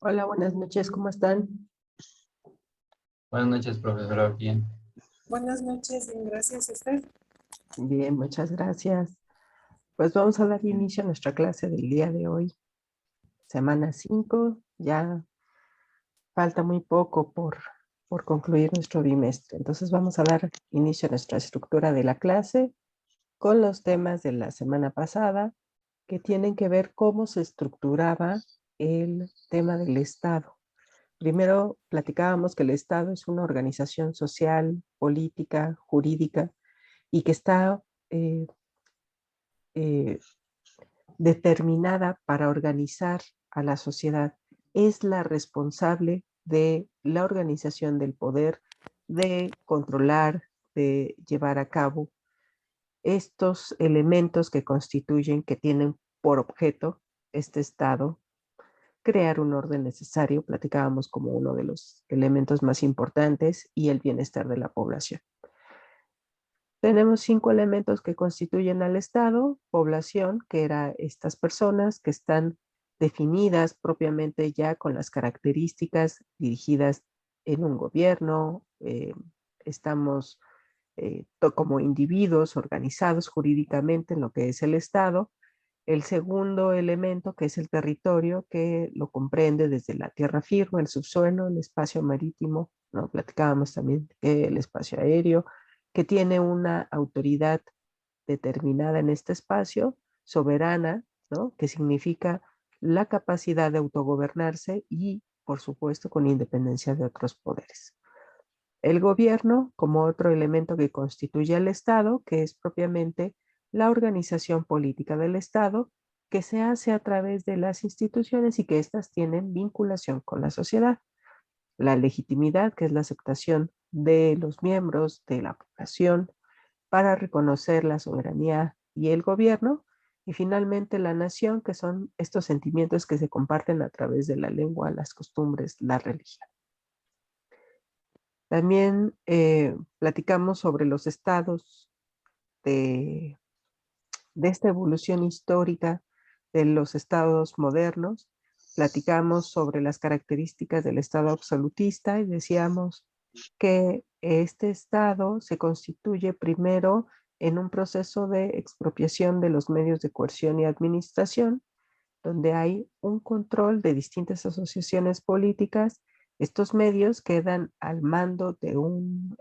Hola, buenas noches, ¿cómo están? Buenas noches, profesora. Bien. Buenas noches, bien, gracias, Esther. Bien, muchas gracias. Pues vamos a dar inicio a nuestra clase del día de hoy, semana 5. Ya falta muy poco por concluir nuestro bimestre. Entonces vamos a dar inicio a nuestra estructura de la clase con los temas de la semana pasada que tienen que ver cómo se estructuraba el tema del Estado. Primero platicábamos que el Estado es una organización social, política, jurídica y que está eh, eh, determinada para organizar a la sociedad. Es la responsable de la organización del poder, de controlar, de llevar a cabo estos elementos que constituyen, que tienen por objeto este Estado, crear un orden necesario, platicábamos como uno de los elementos más importantes, y el bienestar de la población. Tenemos 5 elementos que constituyen al Estado: población, que era estas personas que están definidas propiamente ya con las características dirigidas en un gobierno, estamos como individuos organizados jurídicamente en lo que es el Estado. El segundo elemento, que es el territorio, que lo comprende desde la tierra firme, el subsuelo, el espacio marítimo, ¿no? Platicábamos también que el espacio aéreo, que tiene una autoridad determinada en este espacio, soberana, ¿no? Que significa la capacidad de autogobernarse y, por supuesto, con independencia de otros poderes. El gobierno, como otro elemento que constituye al Estado, que es propiamente la organización política del Estado, que se hace a través de las instituciones y que éstas tienen vinculación con la sociedad. La legitimidad, que es la aceptación de los miembros de la población para reconocer la soberanía y el gobierno. Y finalmente la nación, que son estos sentimientos que se comparten a través de la lengua, las costumbres, la religión. También platicamos sobre los estados de, de esta evolución histórica de los estados modernos. Platicamos sobre las características del estado absolutista y decíamos que este estado se constituye primero en un proceso de expropiación de los medios de coerción y administración, donde hay un control de distintas asociaciones políticas. Estos medios quedan al mando de un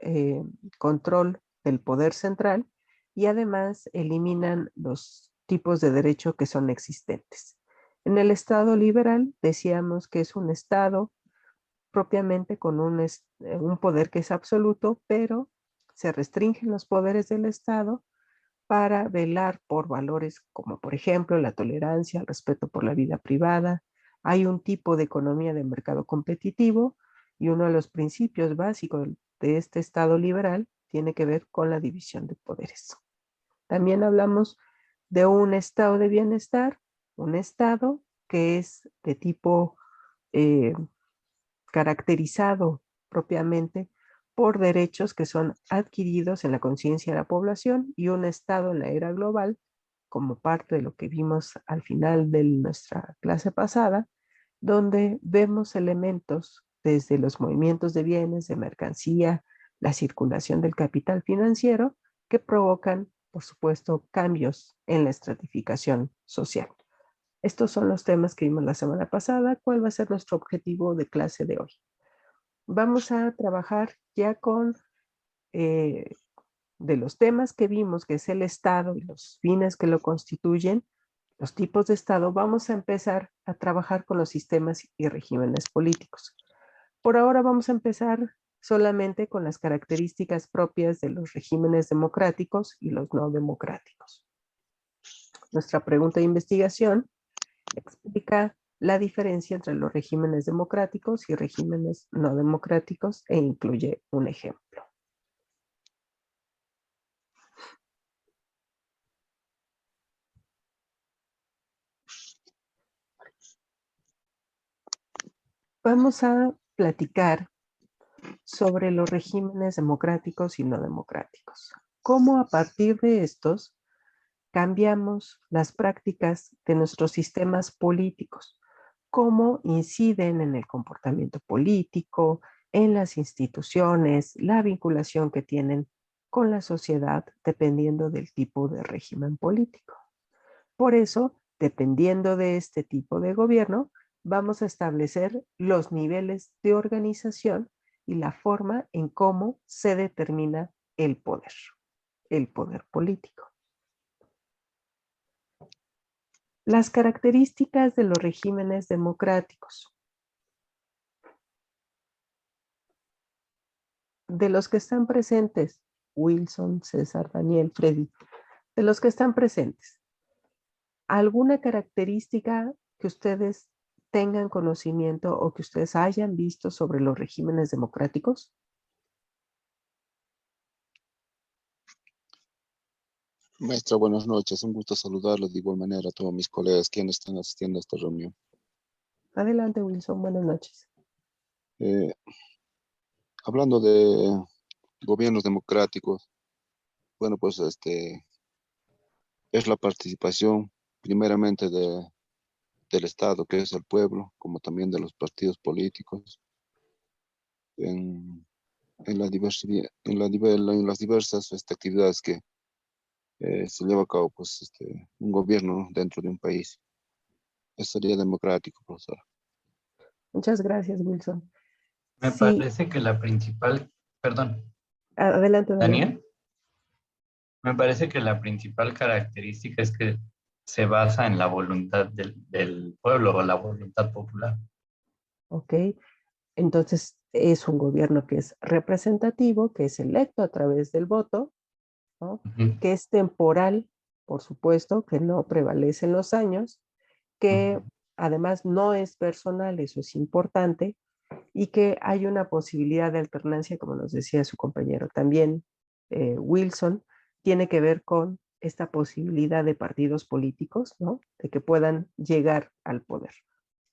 control del poder central y además eliminan los tipos de derecho que son existentes. En el Estado liberal decíamos que es un Estado propiamente con un poder que es absoluto, pero se restringen los poderes del Estado para velar por valores como, por ejemplo, la tolerancia, el respeto por la vida privada. Hay un tipo de economía de mercado competitivo y uno de los principios básicos de este Estado liberal tiene que ver con la división de poderes. También hablamos de un estado de bienestar, un estado que es de tipo eh, caracterizado propiamente por derechos que son adquiridos en la conciencia de la población, y un estado en la era global, como parte de lo que vimos al final de nuestra clase pasada, donde vemos elementos desde los movimientos de bienes, de mercancía, la circulación del capital financiero, que provocan, por supuesto, cambios en la estratificación social. Estos son los temas que vimos la semana pasada. ¿Cuál va a ser nuestro objetivo de clase de hoy? Vamos a trabajar ya con de los temas que vimos, que es el Estado y los fines que lo constituyen, los tipos de Estado. Vamos a empezar a trabajar con los sistemas y regímenes políticos. Por ahora vamos a empezar solamente con las características propias de los regímenes democráticos y los no democráticos. Nuestra pregunta de investigación explica la diferencia entre los regímenes democráticos y regímenes no democráticos e incluye un ejemplo. Vamos a platicar sobre los regímenes democráticos y no democráticos. Cómo a partir de estos cambiamos las prácticas de nuestros sistemas políticos. cómo inciden en el comportamiento político, en las instituciones, la vinculación que tienen con la sociedad dependiendo del tipo de régimen político. Por eso, dependiendo de este tipo de gobierno, vamos a establecer los niveles de organización y la forma en cómo se determina el poder político. Las características de los regímenes democráticos. De los que están presentes, Wilson, César, Daniel, Freddy, de los que están presentes, ¿alguna característica que ustedes tengan conocimiento o que ustedes hayan visto sobre los regímenes democráticos? Maestra, buenas noches. Un gusto saludarlos de igual manera a todos mis colegas quienes están asistiendo a esta reunión. Adelante, Wilson. Buenas noches. Hablando de gobiernos democráticos, bueno, pues es la participación primeramente del Estado, que es el pueblo, como también de los partidos políticos, en la diversidad, en las diversas actividades que se lleva a cabo, pues, un gobierno dentro de un país. Eso sería democrático, profesor. Muchas gracias, Wilson. Me Sí, parece que la principal, perdón, adelante, Daniel. Daniel, me parece que la principal característica es que se basa en la voluntad del pueblo o la voluntad popular. Ok, entonces es un gobierno que es representativo, que es electo a través del voto, ¿no? Ujú, Que es temporal, por supuesto, que no prevalece en los años, que ujú. además no es personal, eso es importante, y que hay una posibilidad de alternancia, como nos decía su compañero también, Wilson, tiene que ver con esta posibilidad de partidos políticos, ¿no? De que puedan llegar al poder.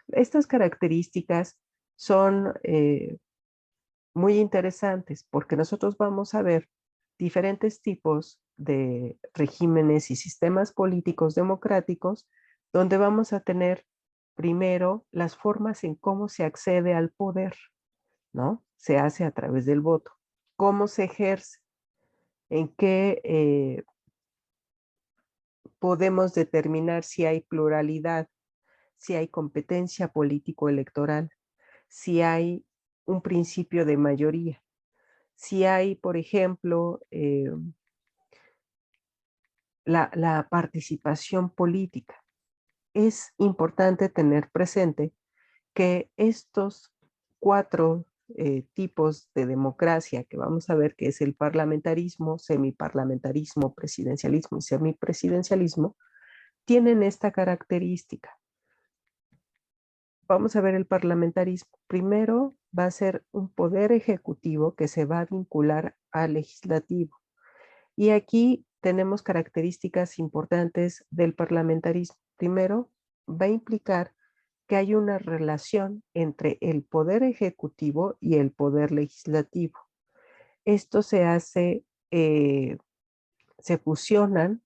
Estas características son muy interesantes porque nosotros vamos a ver diferentes tipos de regímenes y sistemas políticos democráticos donde vamos a tener primero las formas en cómo se accede al poder, ¿no? Se hace a través del voto. ¿Cómo se ejerce? ¿En qué podemos determinar si hay pluralidad, si hay competencia político-electoral, si hay un principio de mayoría? Si hay, por ejemplo, la participación política. Es importante tener presente que estos cuatro tipos de democracia que vamos a ver, que es el parlamentarismo, semiparlamentarismo, presidencialismo y semipresidencialismo, tienen esta característica. Vamos a ver el parlamentarismo. Primero va a ser un poder ejecutivo que se va a vincular al legislativo. Y aquí tenemos características importantes del parlamentarismo. Primero, va a implicar que hay una relación entre el poder ejecutivo y el poder legislativo. Esto se fusionan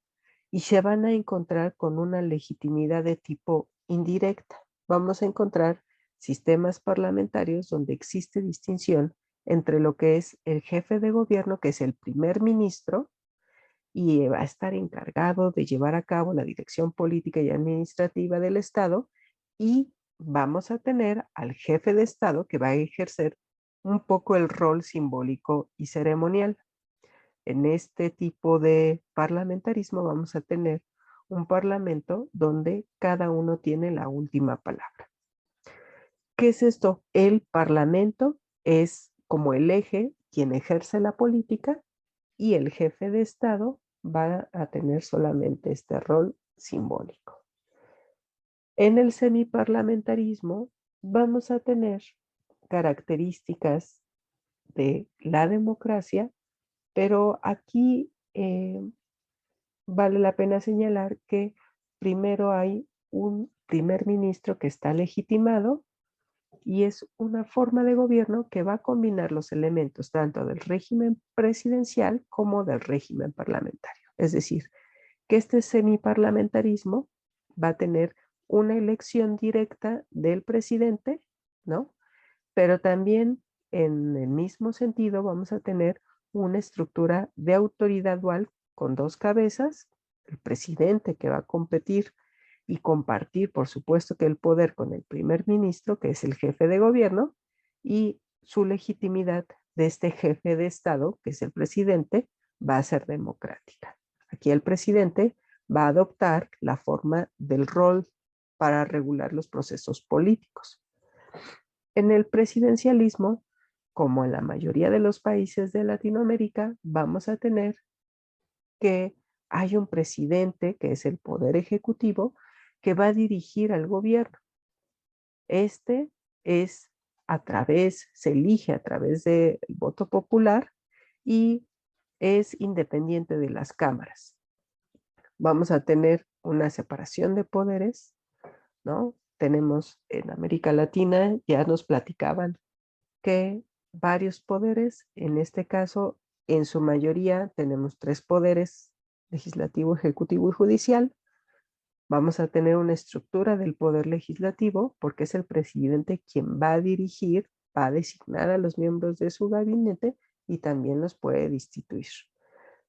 y se van a encontrar con una legitimidad de tipo indirecta. Vamos a encontrar sistemas parlamentarios donde existe distinción entre lo que es el jefe de gobierno, que es el primer ministro, y va a estar encargado de llevar a cabo la dirección política y administrativa del Estado, y vamos a tener al jefe de Estado que va a ejercer un poco el rol simbólico y ceremonial. En este tipo de parlamentarismo vamos a tener un parlamento donde cada uno tiene la última palabra. ¿Qué es esto? El parlamento es como el eje quien ejerce la política y el jefe de Estado va a tener solamente este rol simbólico. En el semiparlamentarismo vamos a tener características de la democracia, pero aquí vale la pena señalar que primero hay un primer ministro que está legitimado y es una forma de gobierno que va a combinar los elementos tanto del régimen presidencial como del régimen parlamentario. Es decir, que este semiparlamentarismo va a tener una elección directa del presidente, ¿no? Pero también en el mismo sentido vamos a tener una estructura de autoridad dual con dos cabezas, el presidente que va a competir y compartir, por supuesto, que el poder con el primer ministro, que es el jefe de gobierno, y su legitimidad de este jefe de Estado, que es el presidente, va a ser democrática. Aquí el presidente va a adoptar la forma del rol para regular los procesos políticos. En el presidencialismo, como en la mayoría de los países de Latinoamérica, vamos a tener que hay un presidente, que es el poder ejecutivo, que va a dirigir al gobierno. Este es se elige a través del voto popular y es independiente de las cámaras. Vamos a tener una separación de poderes, ¿no? Tenemos en América Latina, ya nos platicaban que varios poderes, en este caso, en su mayoría tenemos 3 poderes, legislativo, ejecutivo y judicial. Vamos a tener una estructura del poder legislativo porque es el presidente quien va a dirigir, va a designar a los miembros de su gabinete y también los puede destituir.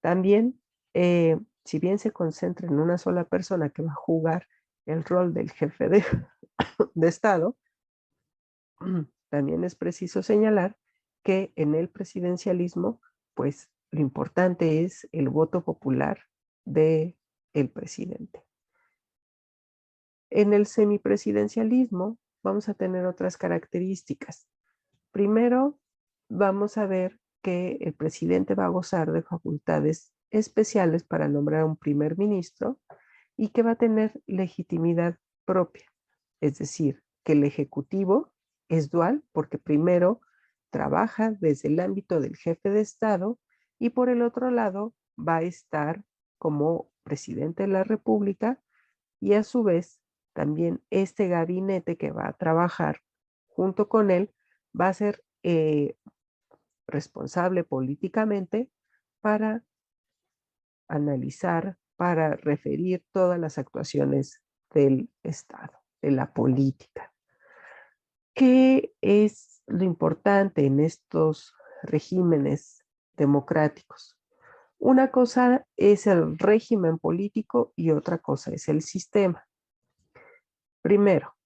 También, si bien se concentra en una sola persona que va a jugar el rol del jefe de Estado, también es preciso señalar que en el presidencialismo, pues lo importante es el voto popular del presidente. En el semipresidencialismo vamos a tener otras características. Primero, vamos a ver que el presidente va a gozar de facultades especiales para nombrar un primer ministro y que va a tener legitimidad propia. Es decir, que el ejecutivo es dual porque primero trabaja desde el ámbito del jefe de Estado y por el otro lado va a estar como presidente de la República y a su vez también este gabinete que va a trabajar junto con él va a ser responsable políticamente para analizar, para referir todas las actuaciones del Estado, de la política. ¿Qué es lo importante en estos regímenes democráticos? Una cosa es el régimen político y otra cosa es el sistema. Primero,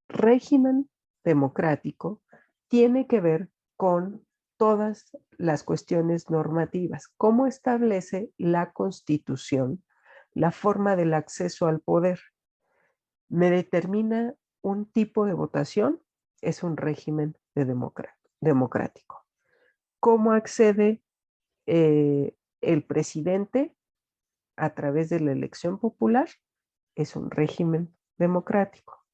régimen democrático tiene que ver con todas las cuestiones normativas. ¿Cómo establece la Constitución la forma del acceso al poder? ¿Me determina un tipo de votación? Es un régimen democrático. ¿Cómo accede el presidente a través de la elección popular? Es un régimen democrático.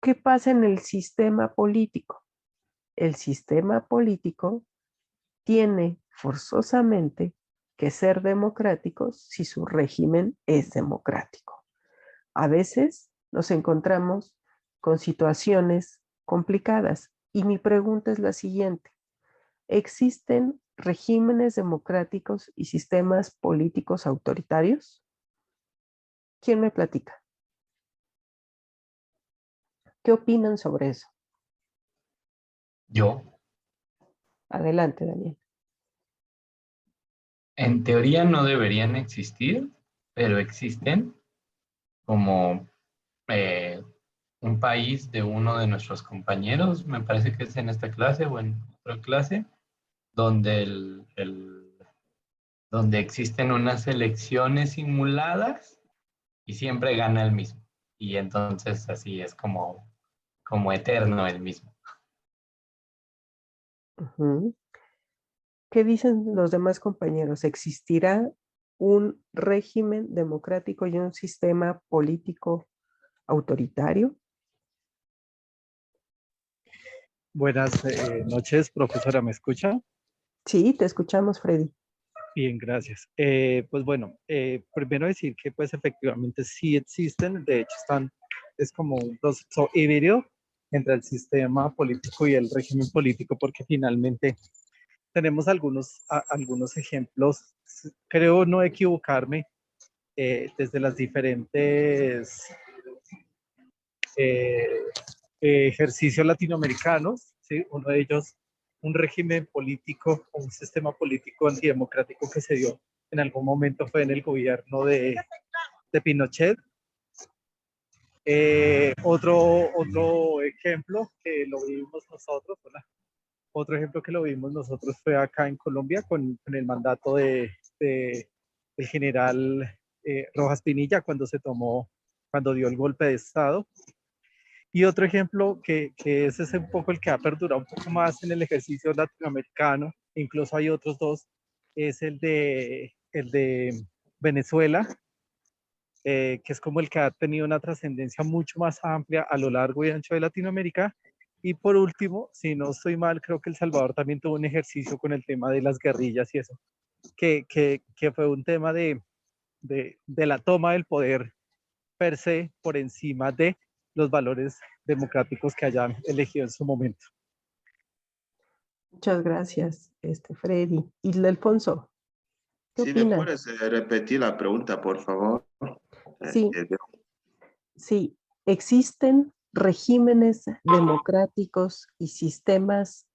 ¿Qué pasa en el sistema político? El sistema político tiene forzosamente que ser democrático si su régimen es democrático. A veces nos encontramos con situaciones complicadas y mi pregunta es la siguiente. ¿Existen regímenes democráticos y sistemas políticos autoritarios? ¿Quién me platica? ¿Qué opinan sobre eso? Yo, Adelante, Daniel. en teoría no deberían existir, pero existen, como eh, un país de uno de nuestros compañeros, me parece que es en esta clase o en otra clase, donde, donde existen unas elecciones simuladas y siempre gana el mismo. Y entonces así es como eterno el mismo. Uh-huh. ¿Qué dicen los demás compañeros? ¿Existirá un régimen democrático y un sistema político autoritario? Buenas noches, profesora, ¿me escucha? Sí, te escuchamos, Freddy. Bien, gracias. Pues bueno, primero decir que pues efectivamente sí existen, de hecho es como un proceso híbrido entre el sistema político y el régimen político, porque finalmente tenemos algunos ejemplos, creo no equivocarme, desde las diferentes ejercicios latinoamericanos, ¿sí? Uno de ellos, un régimen político, un sistema político antidemocrático que se dio en algún momento fue en el gobierno de Pinochet. Otro ejemplo que lo vimos nosotros, otro ejemplo que lo vimos nosotros fue acá en Colombia con el mandato del general Rojas Pinilla cuando dio el golpe de Estado. Y otro ejemplo ese es un poco el que ha perdurado un poco más en el ejercicio latinoamericano, incluso hay otros dos, es el de Venezuela, que es como el que ha tenido una trascendencia mucho más amplia a lo largo y ancho de Latinoamérica. Y por último, si no estoy mal, creo que El Salvador también tuvo un ejercicio con el tema de las guerrillas y eso, que fue un tema de la toma del poder per se por encima de los valores democráticos que hayan elegido en su momento. Muchas gracias, Freddy. Y Alfonso, ¿qué Sí, ¿me opinas? puedes repetir la pregunta, por favor? Sí, sí, existen regímenes democráticos y sistemas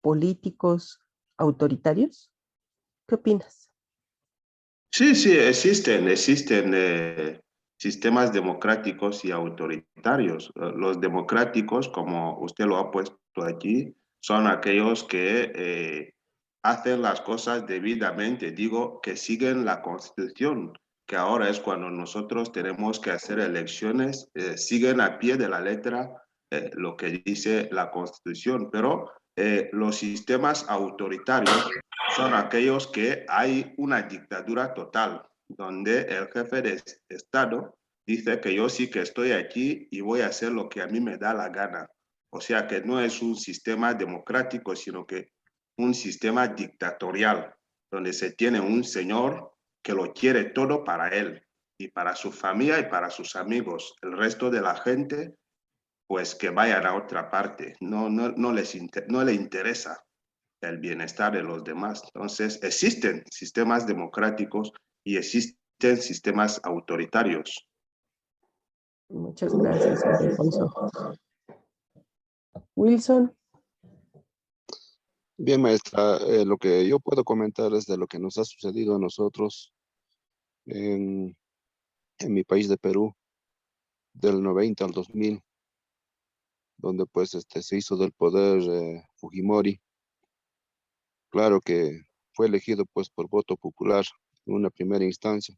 políticos autoritarios. ¿Qué opinas? Sí, existen sistemas democráticos y autoritarios. Los democráticos, como usted lo ha puesto aquí, son aquellos que hacen las cosas debidamente, digo, que siguen la Constitución, que ahora es cuando nosotros tenemos que hacer elecciones, siguen a pie de la letra lo que dice la Constitución, pero los sistemas autoritarios son aquellos que hay una dictadura total, donde el jefe de Estado dice que yo sí que estoy aquí y voy a hacer lo que a mí me da la gana. O sea que no es un sistema democrático, sino que un sistema dictatorial, donde se tiene un señor que lo quiere todo para él y para su familia y para sus amigos. El resto de la gente, pues que vayan a otra parte. No le interesa el bienestar de los demás. Entonces, existen sistemas democráticos y existen sistemas autoritarios. Muchas gracias, Alfonso. Wilson, Bien, maestra, lo que yo puedo comentar es de lo que nos ha sucedido a nosotros en, en mi país de Perú, del 90 al 2000, donde pues se hizo del poder Fujimori. Claro que fue elegido pues por voto popular en una primera instancia,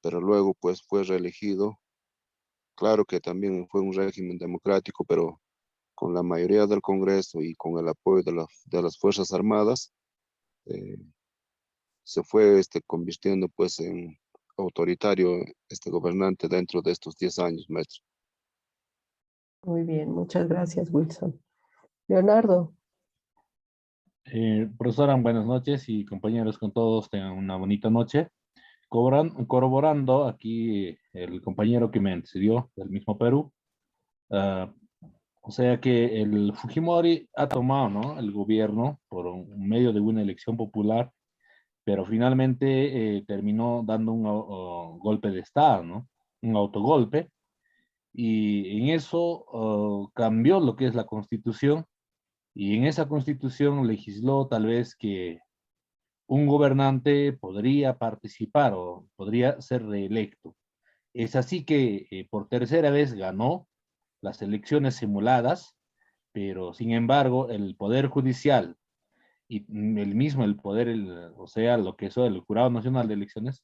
pero luego pues fue reelegido. Claro que también fue un régimen democrático, pero con la mayoría del Congreso y con el apoyo de las Fuerzas Armadas, eh, se fue convirtiendo pues en autoritario este gobernante dentro de estos 10 años, maestro. muy bien, muchas gracias, Wilson. Leonardo, Profesora, buenas noches y compañeros con todos, tengan una bonita noche. Corroborando aquí el compañero que me antecedió del mismo Perú, ah, o sea que el Fujimori ha tomado, ¿no?, el gobierno por un medio de una elección popular, pero finalmente terminó dando un golpe de Estado, ¿no? Un autogolpe, y en eso cambió lo que es la Constitución, y en esa Constitución legisló tal vez que un gobernante podría participar o podría ser reelecto. Es así que por tercera vez ganó las elecciones simuladas, pero sin embargo el Poder Judicial y el Poder, o sea, lo que es el Jurado Nacional de Elecciones,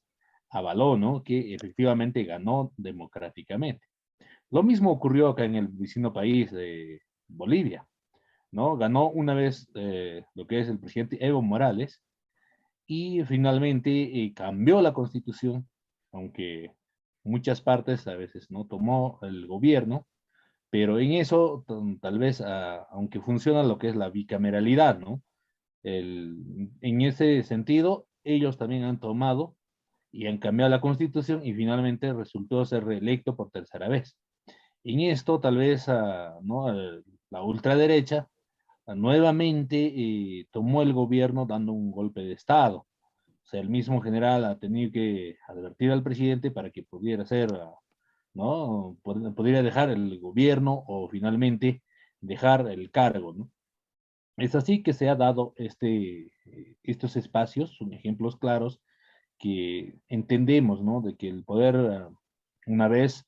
avaló, ¿no?, que efectivamente ganó democráticamente. Lo mismo ocurrió acá en el vecino país de Bolivia, ¿no? Ganó una vez lo que es el presidente Evo Morales, y finalmente cambió la constitución, aunque muchas partes a veces no tomó el gobierno, pero en eso tal vez, aunque funciona lo que es la bicameralidad, ¿no? En ese sentido, ellos también han tomado y han cambiado la constitución y finalmente resultó ser reelecto por tercera vez. En esto tal vez ¿no?, la ultraderecha nuevamente tomó el gobierno dando un golpe de Estado. O sea, el mismo general ha tenido que advertir al presidente para que pudiera ser ¿no? Podría dejar el gobierno o finalmente dejar el cargo, ¿no? Es así que se ha dado estos espacios, son ejemplos claros que entendemos, ¿no? De que el poder, una vez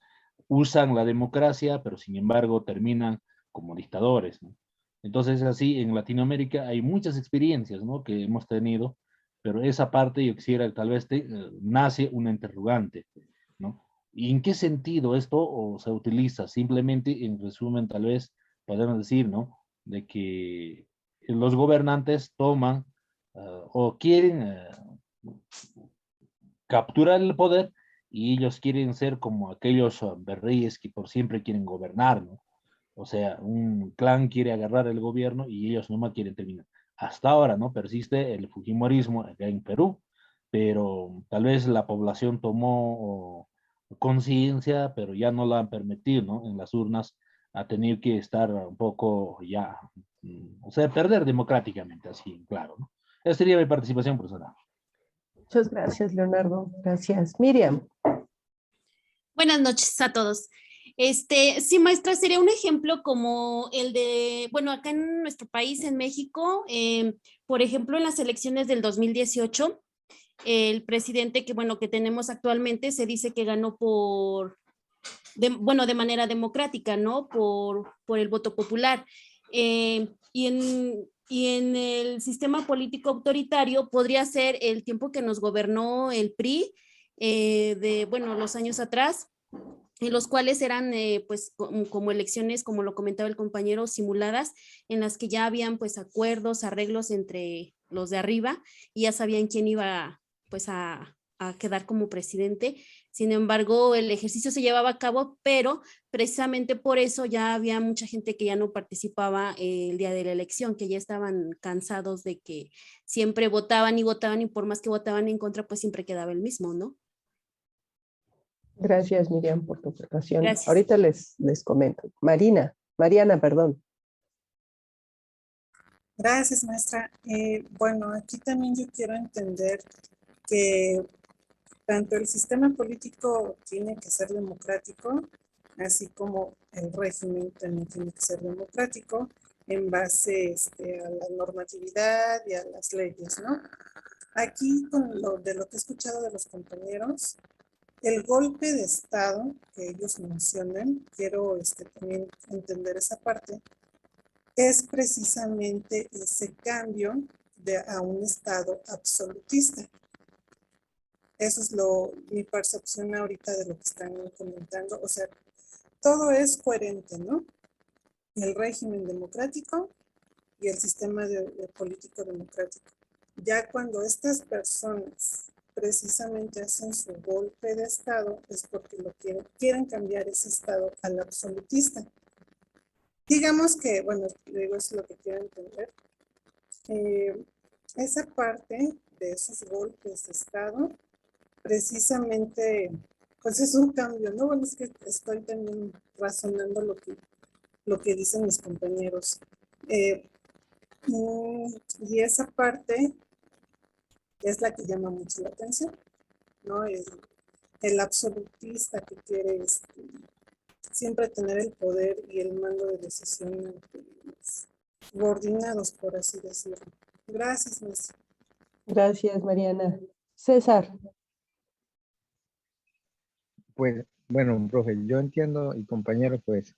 usan la democracia, pero sin embargo terminan como dictadores, ¿no? Entonces, así en Latinoamérica hay muchas experiencias, ¿no? Que hemos tenido, pero esa parte yo quisiera, tal vez nace una interrogante, ¿no? ¿Y en qué sentido esto o se utiliza? Simplemente, en resumen, tal vez podemos decir, ¿no? De que los gobernantes toman o quieren capturar el poder y ellos quieren ser como aquellos reyes que por siempre quieren gobernar, ¿no? O sea, un clan quiere agarrar el gobierno y ellos nomás quieren terminar. Hasta ahora, ¿no? Persiste el fujimorismo acá en Perú, pero tal vez la población tomó conciencia, pero ya no la han permitido, ¿no? En las urnas a tener que estar un poco ya, o sea, perder democráticamente, así, claro, ¿no? Esa sería mi participación personal. Muchas gracias, Leonardo. Gracias. Miriam. Buenas noches a todos. Sí, maestra, sería un ejemplo como el de, bueno, acá en nuestro país, en México, por ejemplo, en las elecciones del 2018, el presidente que, bueno, que tenemos actualmente se dice que ganó bueno, de manera democrática, ¿no? Por el voto popular. Y en el sistema político autoritario podría ser el tiempo que nos gobernó el PRI, bueno, los años atrás, en los cuales eran pues como elecciones, como lo comentaba el compañero, simuladas, en las que ya habían pues acuerdos, arreglos entre los de arriba y ya sabían quién iba pues a quedar como presidente. Sin embargo, el ejercicio se llevaba a cabo, pero precisamente por eso ya había mucha gente que ya no participaba el día de la elección, que ya estaban cansados de que siempre votaban y por más que votaban en contra, pues siempre quedaba el mismo, ¿no? Gracias, Miriam, por tu aportación. Gracias. Ahorita les comento. Mariana, perdón. Gracias, maestra. Bueno, aquí también yo quiero entender que tanto el sistema político tiene que ser democrático, así como el régimen también tiene que ser democrático en base a la normatividad y a las leyes, ¿no? Aquí, de lo que he escuchado de los compañeros, el golpe de Estado que ellos mencionan, quiero también entender esa parte, es precisamente ese cambio a un Estado absolutista. Eso es mi percepción ahorita de lo que están comentando. O sea, todo es coherente, ¿no? El régimen democrático y el sistema político democrático. Ya cuando estas personas precisamente hacen su golpe de Estado es porque quieren cambiar ese Estado al absolutista. Digamos que, bueno, digo, eso es lo que quiero entender. Esa parte de esos golpes de Estado, precisamente, pues es un cambio, ¿no? Bueno, es que estoy también razonando lo que dicen mis compañeros. Y esa parte es la que llama mucho la atención, ¿no? El absolutista que quiere siempre tener el poder y el mando de decisión subordinados, por así decirlo. Gracias, maestra. Gracias, Mariana. César. Pues, bueno, profe, yo entiendo, y compañeros, pues,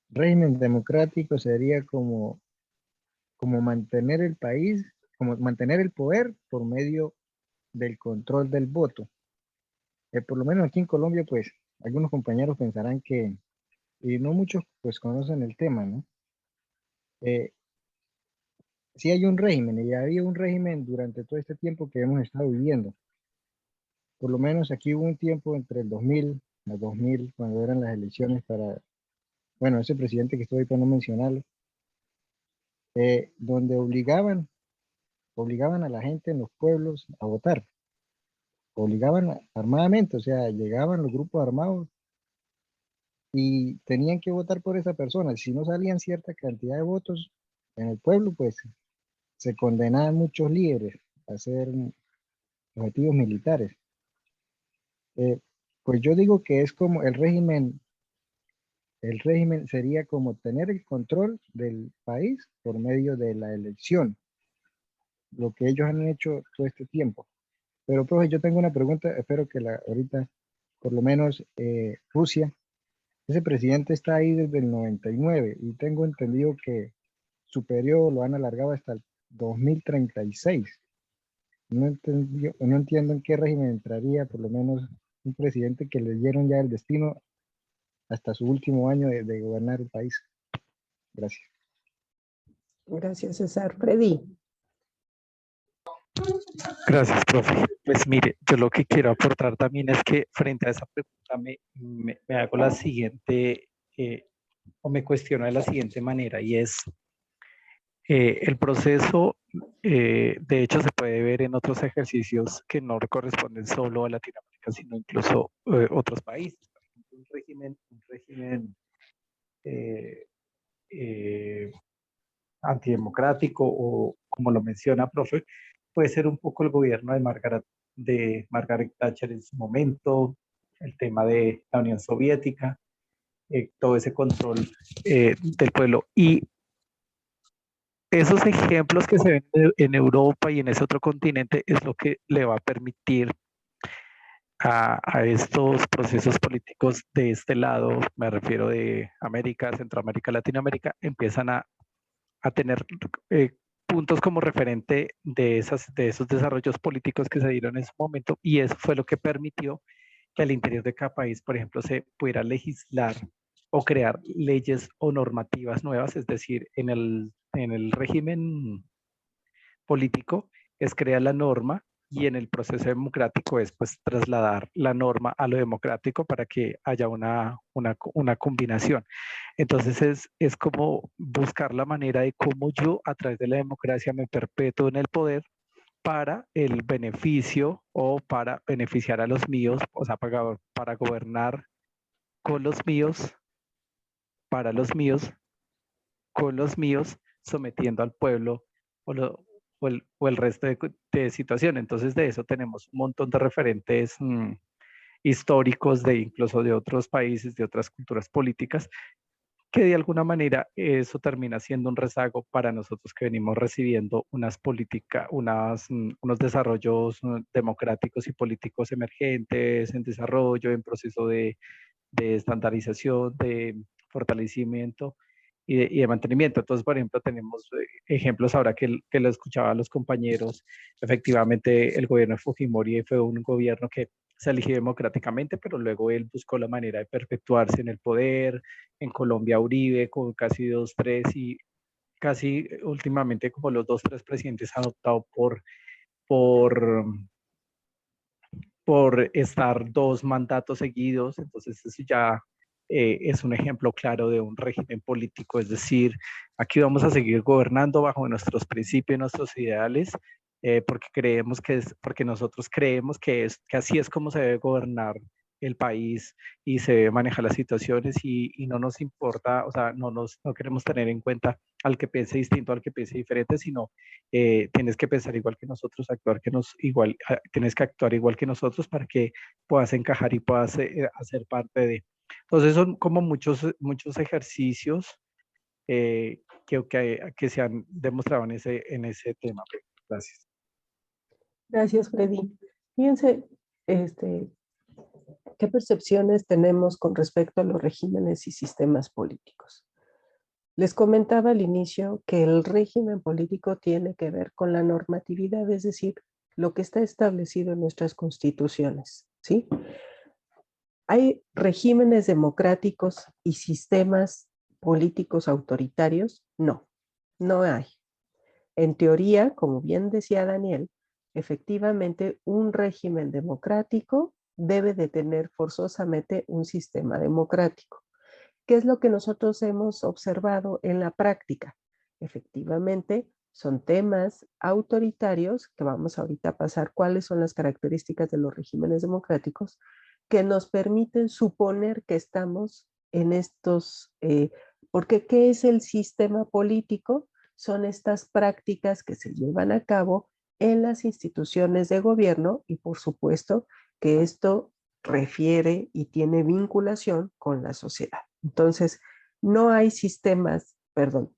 régimen democrático sería como mantener el país, como mantener el poder por medio del control del voto. Por lo menos aquí en Colombia, pues, algunos compañeros pensarán que, y no muchos, pues, conocen el tema, ¿no? Sí hay un régimen, y había un régimen durante todo este tiempo que hemos estado viviendo. Por lo menos aquí hubo un tiempo entre el 2000 al 2000, cuando eran las elecciones para, bueno, ese presidente que estoy para no mencionarlo, donde obligaban a la gente en los pueblos a votar. Obligaban armadamente, o sea, llegaban los grupos armados y tenían que votar por esa persona. Si no salían cierta cantidad de votos en el pueblo, pues se condenaban muchos líderes a ser objetivos militares. Pues yo digo que es como el régimen sería como tener el control del país por medio de la elección, lo que ellos han hecho todo este tiempo. Pero, profe, yo tengo una pregunta, espero que ahorita, por lo menos Rusia, ese presidente está ahí desde el 99 y tengo entendido que su periodo lo han alargado hasta el 2036. No entiendo en qué régimen entraría, por lo menos un presidente que le dieron ya el destino hasta su último año de gobernar el país. Gracias. Gracias, César. Freddy. Gracias, profe. Pues mire, yo lo que quiero aportar también es que frente a esa pregunta me hago la siguiente, o me cuestiono de la siguiente manera, y es, el proceso, de hecho, se puede ver en otros ejercicios que no corresponden solo a Latinoamérica, sino incluso otros países. Por ejemplo, un régimen antidemocrático, o como lo menciona, profe, puede ser un poco el gobierno de Margaret Thatcher en su momento, el tema de la Unión Soviética, todo ese control del pueblo. Y esos ejemplos que se ven en Europa y en ese otro continente es lo que le va a permitir a estos procesos políticos de este lado, me refiero de América, Centroamérica, Latinoamérica, empiezan a tener puntos como referente de esos desarrollos políticos que se dieron en ese momento, y eso fue lo que permitió que al interior de cada país, por ejemplo, se pudiera legislar o crear leyes o normativas nuevas, es decir, en el régimen político es crear la norma, y en el proceso democrático es pues trasladar la norma a lo democrático para que haya una combinación. Entonces es como buscar la manera de cómo yo a través de la democracia me perpetúo en el poder para el beneficio o para beneficiar a los míos, o sea, para gobernar con los míos, para los míos, con los míos, sometiendo al pueblo o, el resto de situación. Entonces de eso tenemos un montón de referentes históricos incluso de otros países, de otras culturas políticas, que de alguna manera eso termina siendo un rezago para nosotros que venimos recibiendo unos desarrollos democráticos y políticos emergentes en desarrollo, en proceso de estandarización, de fortalecimiento y de mantenimiento. Entonces, por ejemplo, tenemos ejemplos ahora que lo escuchaba a los compañeros. Efectivamente, el gobierno de Fujimori fue un gobierno que se eligió democráticamente, pero luego él buscó la manera de perpetuarse en el poder. En Colombia, Uribe, con casi 2, 3, y casi últimamente como los 2, 3 presidentes han optado por estar 2 mandatos seguidos. Entonces eso ya es un ejemplo claro de un régimen político, es decir, aquí vamos a seguir gobernando bajo nuestros principios, nuestros ideales, porque nosotros creemos que así es como se debe gobernar el país y se debe manejar las situaciones, y no nos importa, o sea, no queremos tener en cuenta al que piense distinto, al que piense diferente, sino tienes que pensar igual que nosotros, tienes que actuar igual que nosotros para que puedas encajar y puedas hacer parte de. Entonces son como muchos ejercicios que se han demostrado en ese tema. Gracias. Gracias, Freddy. Fíjense, ¿qué percepciones tenemos con respecto a los regímenes y sistemas políticos? Les comentaba al inicio que el régimen político tiene que ver con la normatividad, es decir, lo que está establecido en nuestras constituciones, ¿sí? ¿Hay regímenes democráticos y sistemas políticos autoritarios? No, no hay. En teoría, como bien decía Daniel, efectivamente un régimen democrático debe de tener forzosamente un sistema democrático. ¿Qué es lo que nosotros hemos observado en la práctica? Efectivamente, son temas autoritarios, que vamos ahorita a pasar cuáles son las características de los regímenes democráticos, que nos permiten suponer que estamos en estos, porque ¿qué es el sistema político? Son estas prácticas que se llevan a cabo en las instituciones de gobierno, y por supuesto que esto refiere y tiene vinculación con la sociedad. Entonces, no hay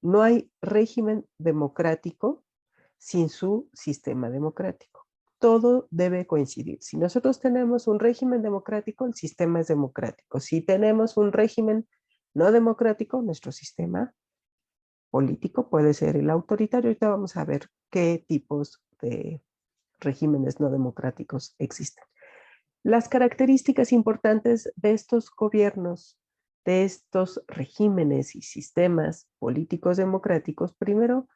no hay régimen democrático sin su sistema democrático. Todo debe coincidir. Si nosotros tenemos un régimen democrático, el sistema es democrático. Si tenemos un régimen no democrático, nuestro sistema político puede ser el autoritario. Ahorita vamos a ver qué tipos de regímenes no democráticos existen. Las características importantes de estos gobiernos, de estos regímenes y sistemas políticos democráticos, primero,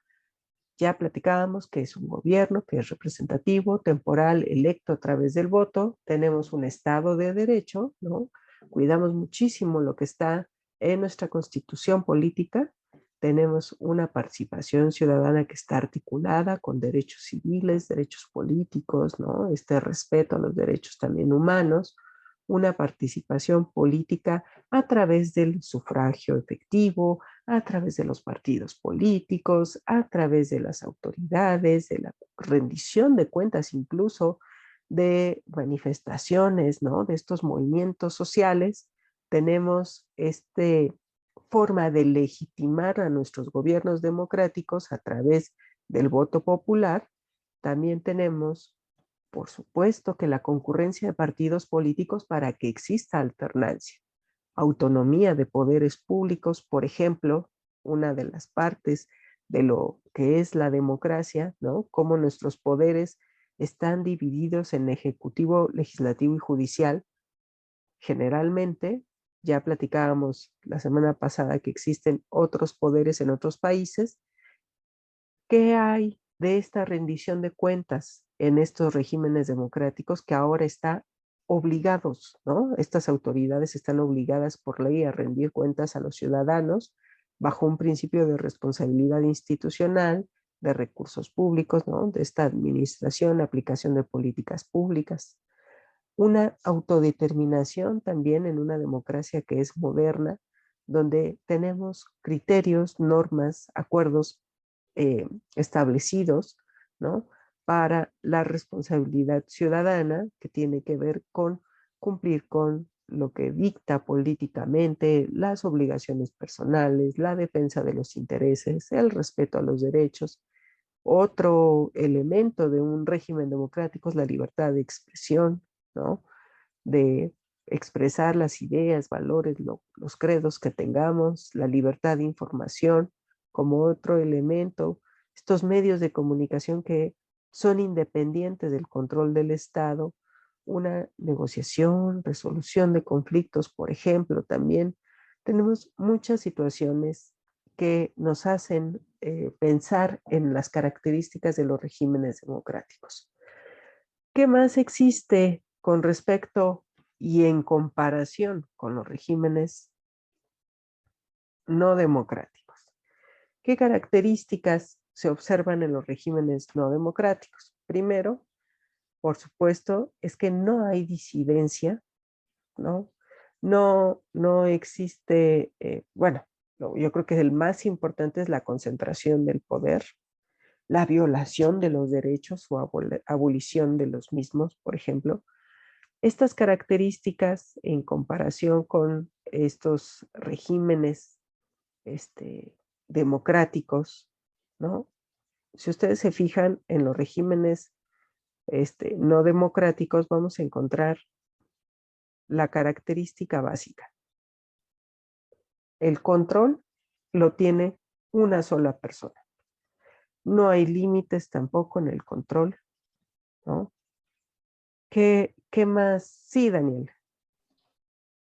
ya platicábamos que es un gobierno que es representativo, temporal, electo a través del voto. Tenemos un Estado de Derecho, ¿no? Cuidamos muchísimo lo que está en nuestra constitución política. Tenemos una participación ciudadana que está articulada con derechos civiles, derechos políticos, ¿no? Este respeto a los derechos también humanos, una participación política a través del sufragio efectivo, a través de los partidos políticos, a través de las autoridades, de la rendición de cuentas incluso, de manifestaciones, ¿no? De estos movimientos sociales. Tenemos forma de legitimar a nuestros gobiernos democráticos a través del voto popular. También tenemos, por supuesto, que la concurrencia de partidos políticos para que exista alternancia. Autonomía de poderes públicos, por ejemplo, una de las partes de lo que es la democracia, ¿no? Cómo nuestros poderes están divididos en ejecutivo, legislativo y judicial. Generalmente, ya platicábamos la semana pasada que existen otros poderes en otros países. ¿Qué hay de esta rendición de cuentas en estos regímenes democráticos que ahora está obligados, ¿no? Estas autoridades están obligadas por ley a rendir cuentas a los ciudadanos bajo un principio de responsabilidad institucional, de recursos públicos, ¿no? De esta administración, aplicación de políticas públicas. Una autodeterminación también en una democracia que es moderna, donde tenemos criterios, normas, acuerdos establecidos, ¿no? Para la responsabilidad ciudadana que tiene que ver con cumplir con lo que dicta políticamente, las obligaciones personales, la defensa de los intereses, el respeto a los derechos. Otro elemento de un régimen democrático es la libertad de expresión, ¿no? De expresar las ideas, valores, los credos que tengamos, la libertad de información como otro elemento, estos medios de comunicación que son independientes del control del Estado, una negociación, resolución de conflictos, por ejemplo, también tenemos muchas situaciones que nos hacen pensar en las características de los regímenes democráticos. ¿Qué más existe con respecto y en comparación con los regímenes no democráticos? ¿Qué características se observan en los regímenes no democráticos? Primero, por supuesto, es que no hay disidencia, ¿no? No existe, bueno, yo creo que el más importante es la concentración del poder, la violación de los derechos o abolición de los mismos, por ejemplo. Estas características en comparación con estos regímenes democráticos, ¿no? Si ustedes se fijan en los regímenes no democráticos, vamos a encontrar la característica básica. El control lo tiene una sola persona. No hay límites tampoco en el control, ¿no? ¿Qué más? Sí, Daniel.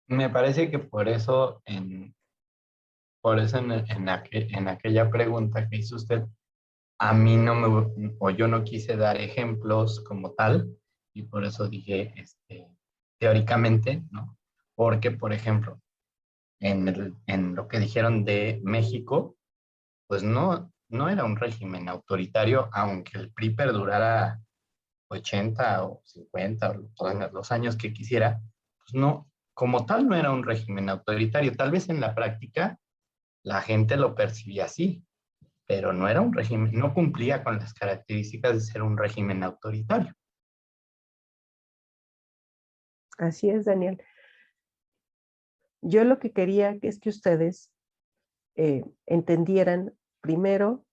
Me parece que por eso en aquella pregunta que hizo usted, a mí yo no quise dar ejemplos como tal, y por eso dije teóricamente, ¿no? Porque, por ejemplo, en lo que dijeron de México, pues no era un régimen autoritario, aunque el PRI perdurara 80 o 50 o todos los años que quisiera, pues no, como tal no era un régimen autoritario. Tal vez en la práctica la gente lo percibía así, pero no era un régimen, no cumplía con las características de ser un régimen autoritario. Así es, Daniel. Yo lo que quería es que ustedes entendieran primero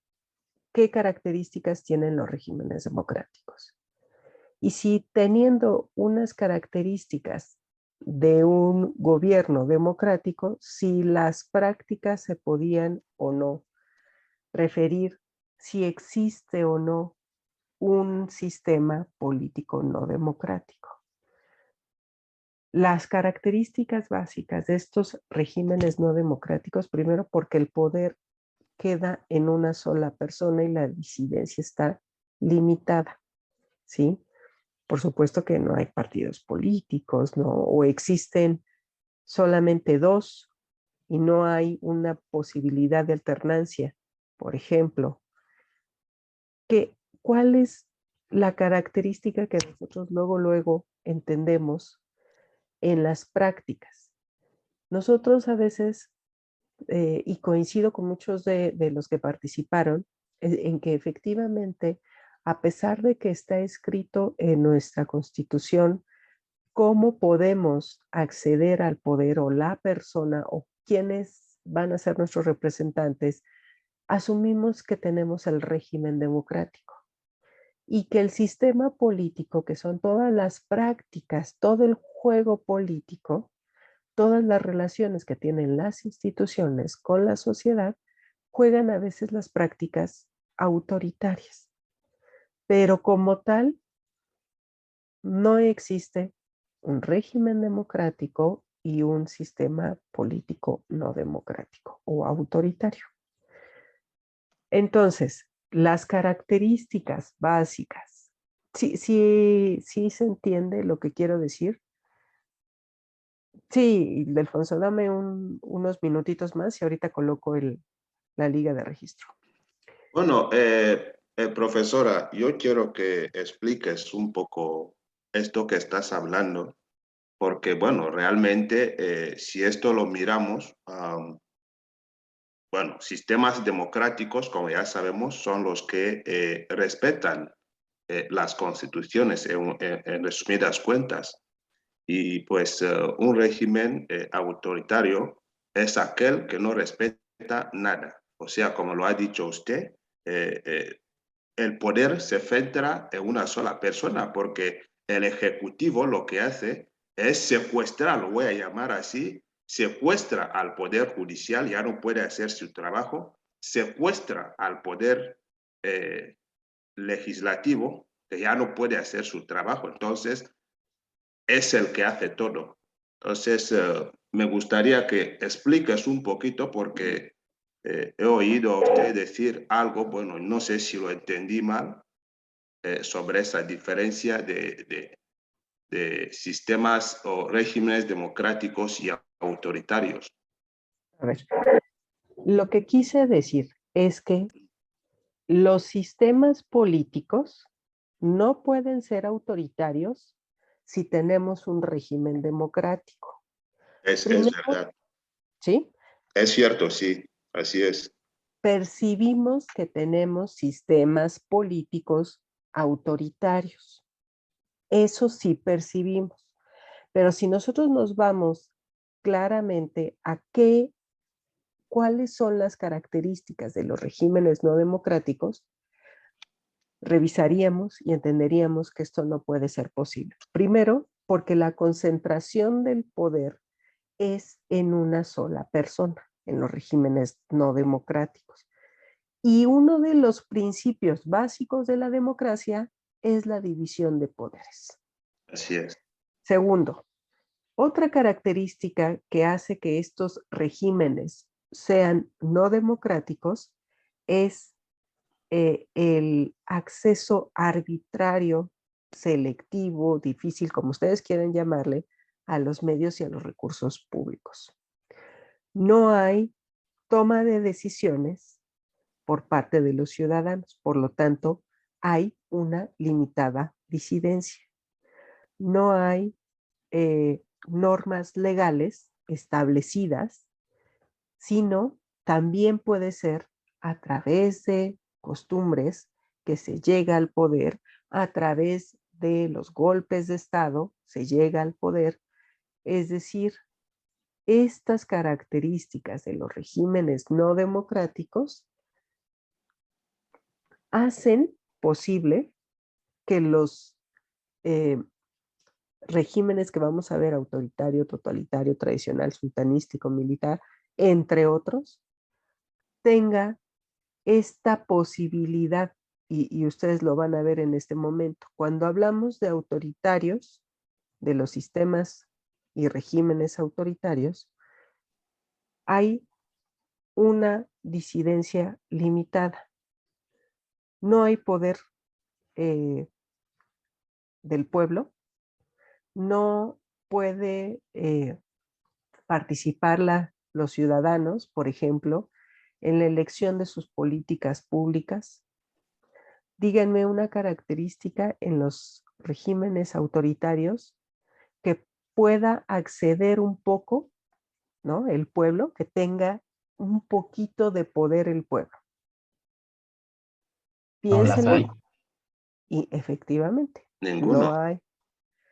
qué características tienen los regímenes democráticos. Y si teniendo unas características de un gobierno democrático, si las prácticas se podían o no referir, si existe o no un sistema político no democrático. Las características básicas de estos regímenes no democráticos, primero porque el poder queda en una sola persona y la disidencia está limitada, ¿sí? Por supuesto que no hay partidos políticos, ¿no? O existen solamente dos y no hay una posibilidad de alternancia. Por ejemplo, ¿cuál es la característica que nosotros luego entendemos en las prácticas? Nosotros a veces, y coincido con muchos de los que participaron, en que efectivamente, a pesar de que está escrito en nuestra Constitución cómo podemos acceder al poder o la persona o quiénes van a ser nuestros representantes, asumimos que tenemos el régimen democrático y que el sistema político, que son todas las prácticas, todo el juego político, todas las relaciones que tienen las instituciones con la sociedad, juegan a veces las prácticas autoritarias. Pero como tal, no existe un régimen democrático y un sistema político no democrático o autoritario. Entonces, las características básicas, sí se entiende lo que quiero decir. Sí, Delfonso, dame unos minutitos más y ahorita coloco la liga de registro. Bueno, profesora, yo quiero que expliques un poco esto que estás hablando, porque, bueno, realmente, si esto lo miramos, bueno, sistemas democráticos, como ya sabemos, son los que respetan las constituciones en resumidas cuentas. Y pues un régimen autoritario es aquel que no respeta nada. O sea, como lo ha dicho usted, el poder se centra en una sola persona porque el ejecutivo lo que hace es secuestrar, lo voy a llamar así, secuestra al poder judicial, ya no puede hacer su trabajo, secuestra al poder legislativo, que ya no puede hacer su trabajo. Entonces, es el que hace todo. Entonces, me gustaría que expliques un poquito porque he oído a usted decir algo, bueno, no sé si lo entendí mal, sobre esa diferencia de sistemas o regímenes democráticos y autoritarios. A ver, lo que quise decir es que los sistemas políticos no pueden ser autoritarios si tenemos un régimen democrático. Es verdad. ¿Sí? Es cierto, sí, así es. Percibimos que tenemos sistemas políticos autoritarios. Eso sí percibimos. Pero si nosotros nos vamos claramente a cuáles son las características de los regímenes no democráticos, revisaríamos y entenderíamos que esto no puede ser posible. Primero, porque la concentración del poder es en una sola persona, en los regímenes no democráticos. Y uno de los principios básicos de la democracia es la división de poderes. Así es. Segundo, otra característica que hace que estos regímenes sean no democráticos es el acceso arbitrario, selectivo, difícil, como ustedes quieran llamarle, a los medios y a los recursos públicos. No hay toma de decisiones por parte de los ciudadanos, por lo tanto, hay una limitada disidencia. No hay normas legales establecidas, sino también puede ser a través de costumbres que se llega al poder, a través de los golpes de Estado, se llega al poder, es decir, estas características de los regímenes no democráticos hacen posible que los regímenes que vamos a ver, autoritario, totalitario, tradicional, sultanístico, militar, entre otros, tenga esta posibilidad, y ustedes lo van a ver en este momento. Cuando hablamos de autoritarios, de los sistemas y regímenes autoritarios, hay una disidencia limitada. No hay poder del pueblo, no puede participar los ciudadanos, por ejemplo, en la elección de sus políticas públicas. Díganme una característica en los regímenes autoritarios que pueda acceder un poco, ¿no? El pueblo, que tenga un poquito de poder el pueblo. No las hay. Piénsenlo. Y efectivamente, Ninguno. no hay.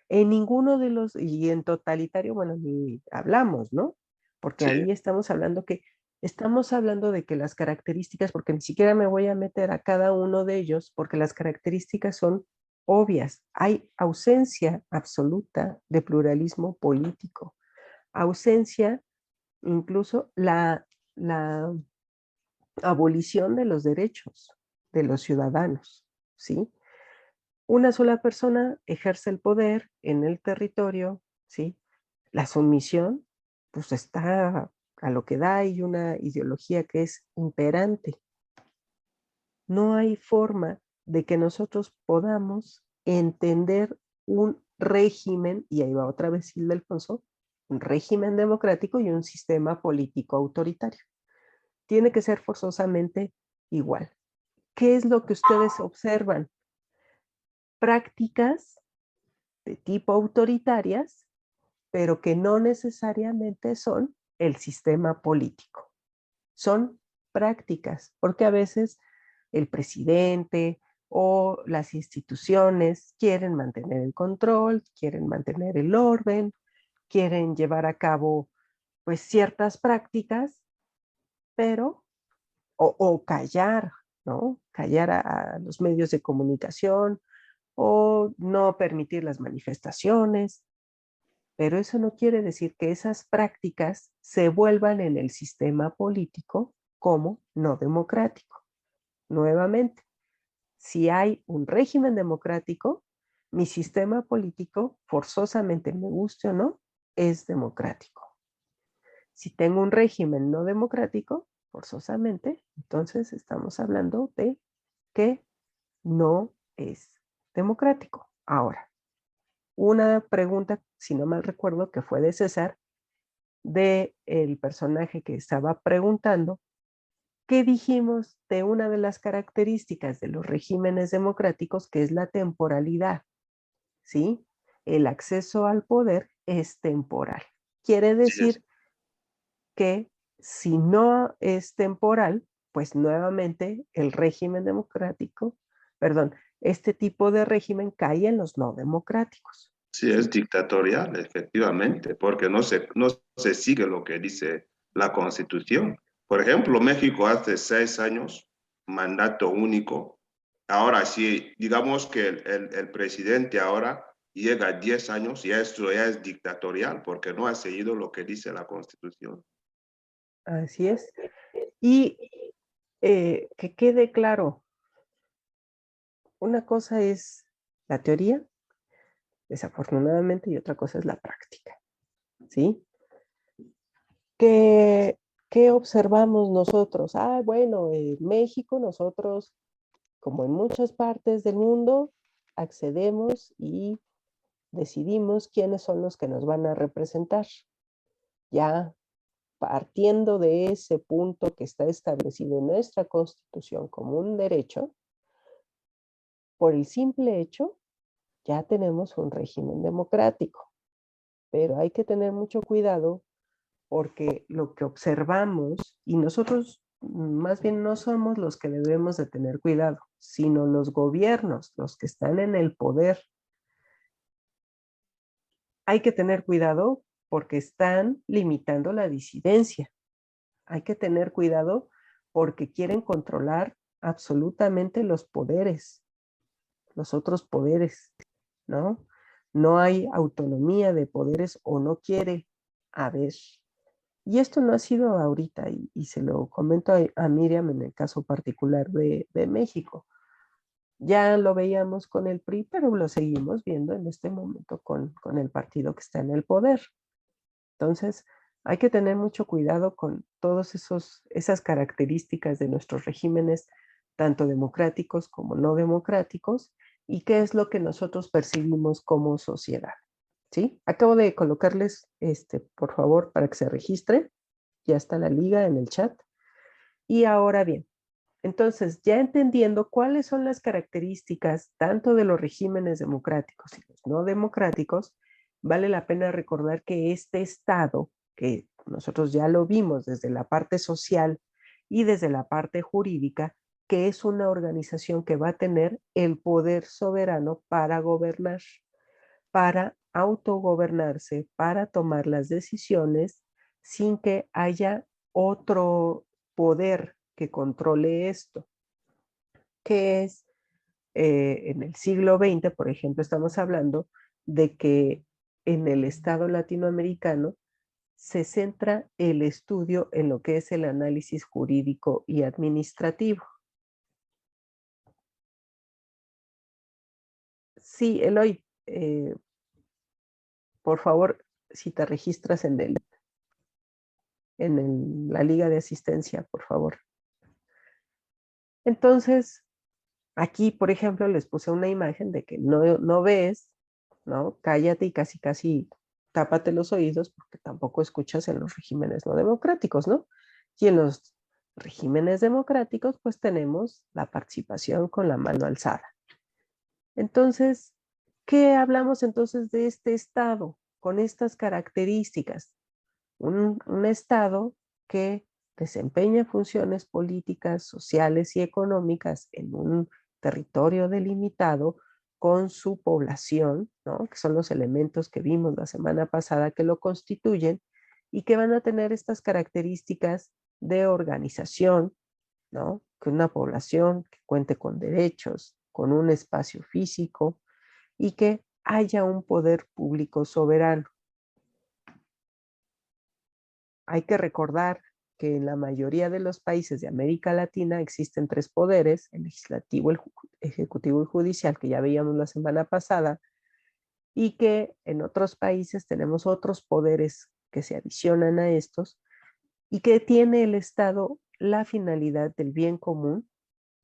En ninguno de los, y en totalitario, bueno, ni hablamos, ¿no? Porque Sí. ahí estamos hablando de que las características, porque ni siquiera me voy a meter a cada uno de ellos, porque las características son obvias. Hay ausencia absoluta de pluralismo político, ausencia, incluso la abolición de los derechos de los ciudadanos, ¿sí? Una sola persona ejerce el poder en el territorio, ¿sí? La sumisión, pues está a lo que da, y una ideología que es imperante. No hay forma de que nosotros podamos entender un régimen, y ahí va otra vez Hilda Alfonso, un régimen democrático y un sistema político autoritario. Tiene que ser forzosamente igual. ¿Qué es lo que ustedes observan? Prácticas de tipo autoritarias, pero que no necesariamente son el sistema político. Son prácticas, porque a veces el presidente o las instituciones quieren mantener el control, quieren mantener el orden, quieren llevar a cabo pues ciertas prácticas, pero o callar, ¿no? Callar a los medios de comunicación o no permitir las manifestaciones, pero eso no quiere decir que esas prácticas se vuelvan en el sistema político como no democrático. Nuevamente, si hay un régimen democrático, mi sistema político, forzosamente me guste o no, es democrático. Si tengo un régimen no democrático, forzosamente, entonces estamos hablando de que no es democrático. Ahora, una pregunta, si no mal recuerdo, que fue de César, de el personaje que estaba preguntando, ¿qué dijimos de una de las características de los regímenes democráticos, que es la temporalidad? ¿Sí? El acceso al poder es temporal. Quiere decir que si no es temporal, pues nuevamente el régimen democrático, perdón, este tipo de régimen cae en los no democráticos. Sí, es dictatorial, efectivamente, porque no se sigue lo que dice la Constitución. Por ejemplo, México hace 6 años, mandato único. Ahora sí, digamos que el presidente ahora llega a 10 años y esto ya es dictatorial porque no ha seguido lo que dice la Constitución. Así es. Y que quede claro, una cosa es la teoría, desafortunadamente, y otra cosa es la práctica, ¿sí? ¿Qué observamos nosotros? Bueno, en México nosotros, como en muchas partes del mundo, accedemos y decidimos quiénes son los que nos van a representar. Ya partiendo de ese punto que está establecido en nuestra Constitución como un derecho, por el simple hecho, ya tenemos un régimen democrático. Pero hay que tener mucho cuidado porque lo que observamos, y nosotros más bien no somos los que debemos de tener cuidado, sino los gobiernos, los que están en el poder hay que tener cuidado porque están limitando la disidencia. Hay que tener cuidado porque quieren controlar absolutamente los poderes, los otros poderes, ¿no? No hay autonomía de poderes o no quiere haber. Y esto no ha sido ahorita, y se lo comento a Miriam en el caso particular de México. Ya lo veíamos con el PRI, pero lo seguimos viendo en este momento con el partido que está en el poder. Entonces, hay que tener mucho cuidado con todas esas características de nuestros regímenes, tanto democráticos como no democráticos, y qué es lo que nosotros percibimos como sociedad. ¿Sí? Acabo de colocarles, por favor, para que se registre. Ya está la liga en el chat. Y ahora bien, entonces, ya entendiendo cuáles son las características tanto de los regímenes democráticos y los no democráticos, vale la pena recordar que este Estado, que nosotros ya lo vimos desde la parte social y desde la parte jurídica, que es una organización que va a tener el poder soberano para gobernar, para autogobernarse, para tomar las decisiones sin que haya otro poder que controle esto, que es en el siglo XX, por ejemplo, estamos hablando de que en el Estado latinoamericano se centra el estudio en lo que es el análisis jurídico y administrativo. Sí, Eloy, por favor, si te registras en la liga de asistencia, por favor. Entonces, aquí, por ejemplo, les puse una imagen de que no ves, ¿no? Cállate y casi tápate los oídos porque tampoco escuchas en los regímenes no democráticos, ¿no? Y en los regímenes democráticos, pues tenemos la participación con la mano alzada. Entonces, ¿qué hablamos entonces de este Estado con estas características? Un Estado que desempeña funciones políticas, sociales y económicas en un territorio delimitado con su población, ¿no? Que son los elementos que vimos la semana pasada que lo constituyen y que van a tener estas características de organización, ¿no? Que una población que cuente con derechos, con un espacio físico y que haya un poder público soberano. Hay que recordar que en la mayoría de los países de América Latina existen tres poderes, el legislativo, el ejecutivo y judicial, que ya veíamos la semana pasada, y que en otros países tenemos otros poderes que se adicionan a estos, y que tiene el Estado la finalidad del bien común,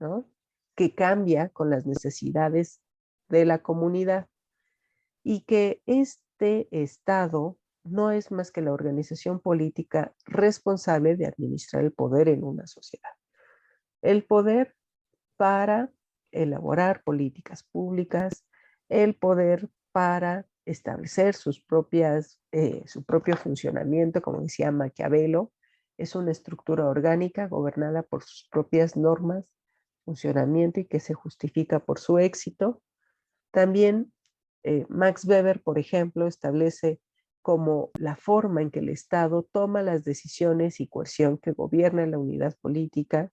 ¿no? Que cambia con las necesidades de la comunidad, y que este Estado no es más que la organización política responsable de administrar el poder en una sociedad. El poder para elaborar políticas públicas, el poder para establecer su propio funcionamiento, como decía Maquiavelo, es una estructura orgánica gobernada por sus propias normas, funcionamiento y que se justifica por su éxito. También Max Weber, por ejemplo, establece como la forma en que el Estado toma las decisiones y coerción que gobierna la unidad política.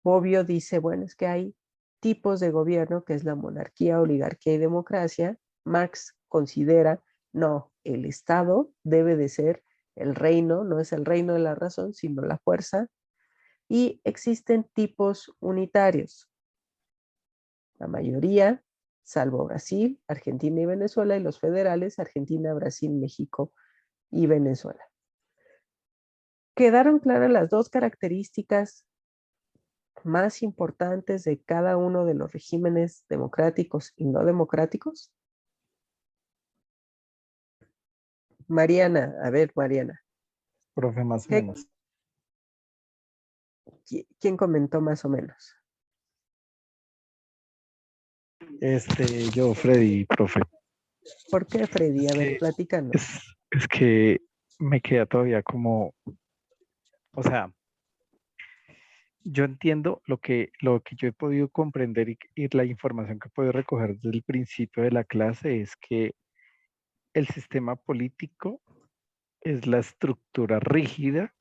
Bobbio dice, bueno, es que hay tipos de gobierno, que es la monarquía, oligarquía y democracia. Marx considera, no, el Estado debe de ser el reino, no es el reino de la razón, sino la fuerza. Y existen tipos unitarios. La mayoría, salvo Brasil, Argentina y Venezuela, y los federales, Argentina, Brasil, México y Venezuela. ¿Quedaron claras las dos características más importantes de cada uno de los regímenes democráticos y no democráticos? Mariana, a ver, Mariana. Profe, más o menos. ¿Quién comentó más o menos? Yo, Freddy, profe. ¿Por qué, Freddy? A ver, platícanos. Es que me queda todavía como, o sea, yo entiendo lo que yo he podido comprender y la información que puedo recoger desde el principio de la clase es que el sistema político es la estructura rígida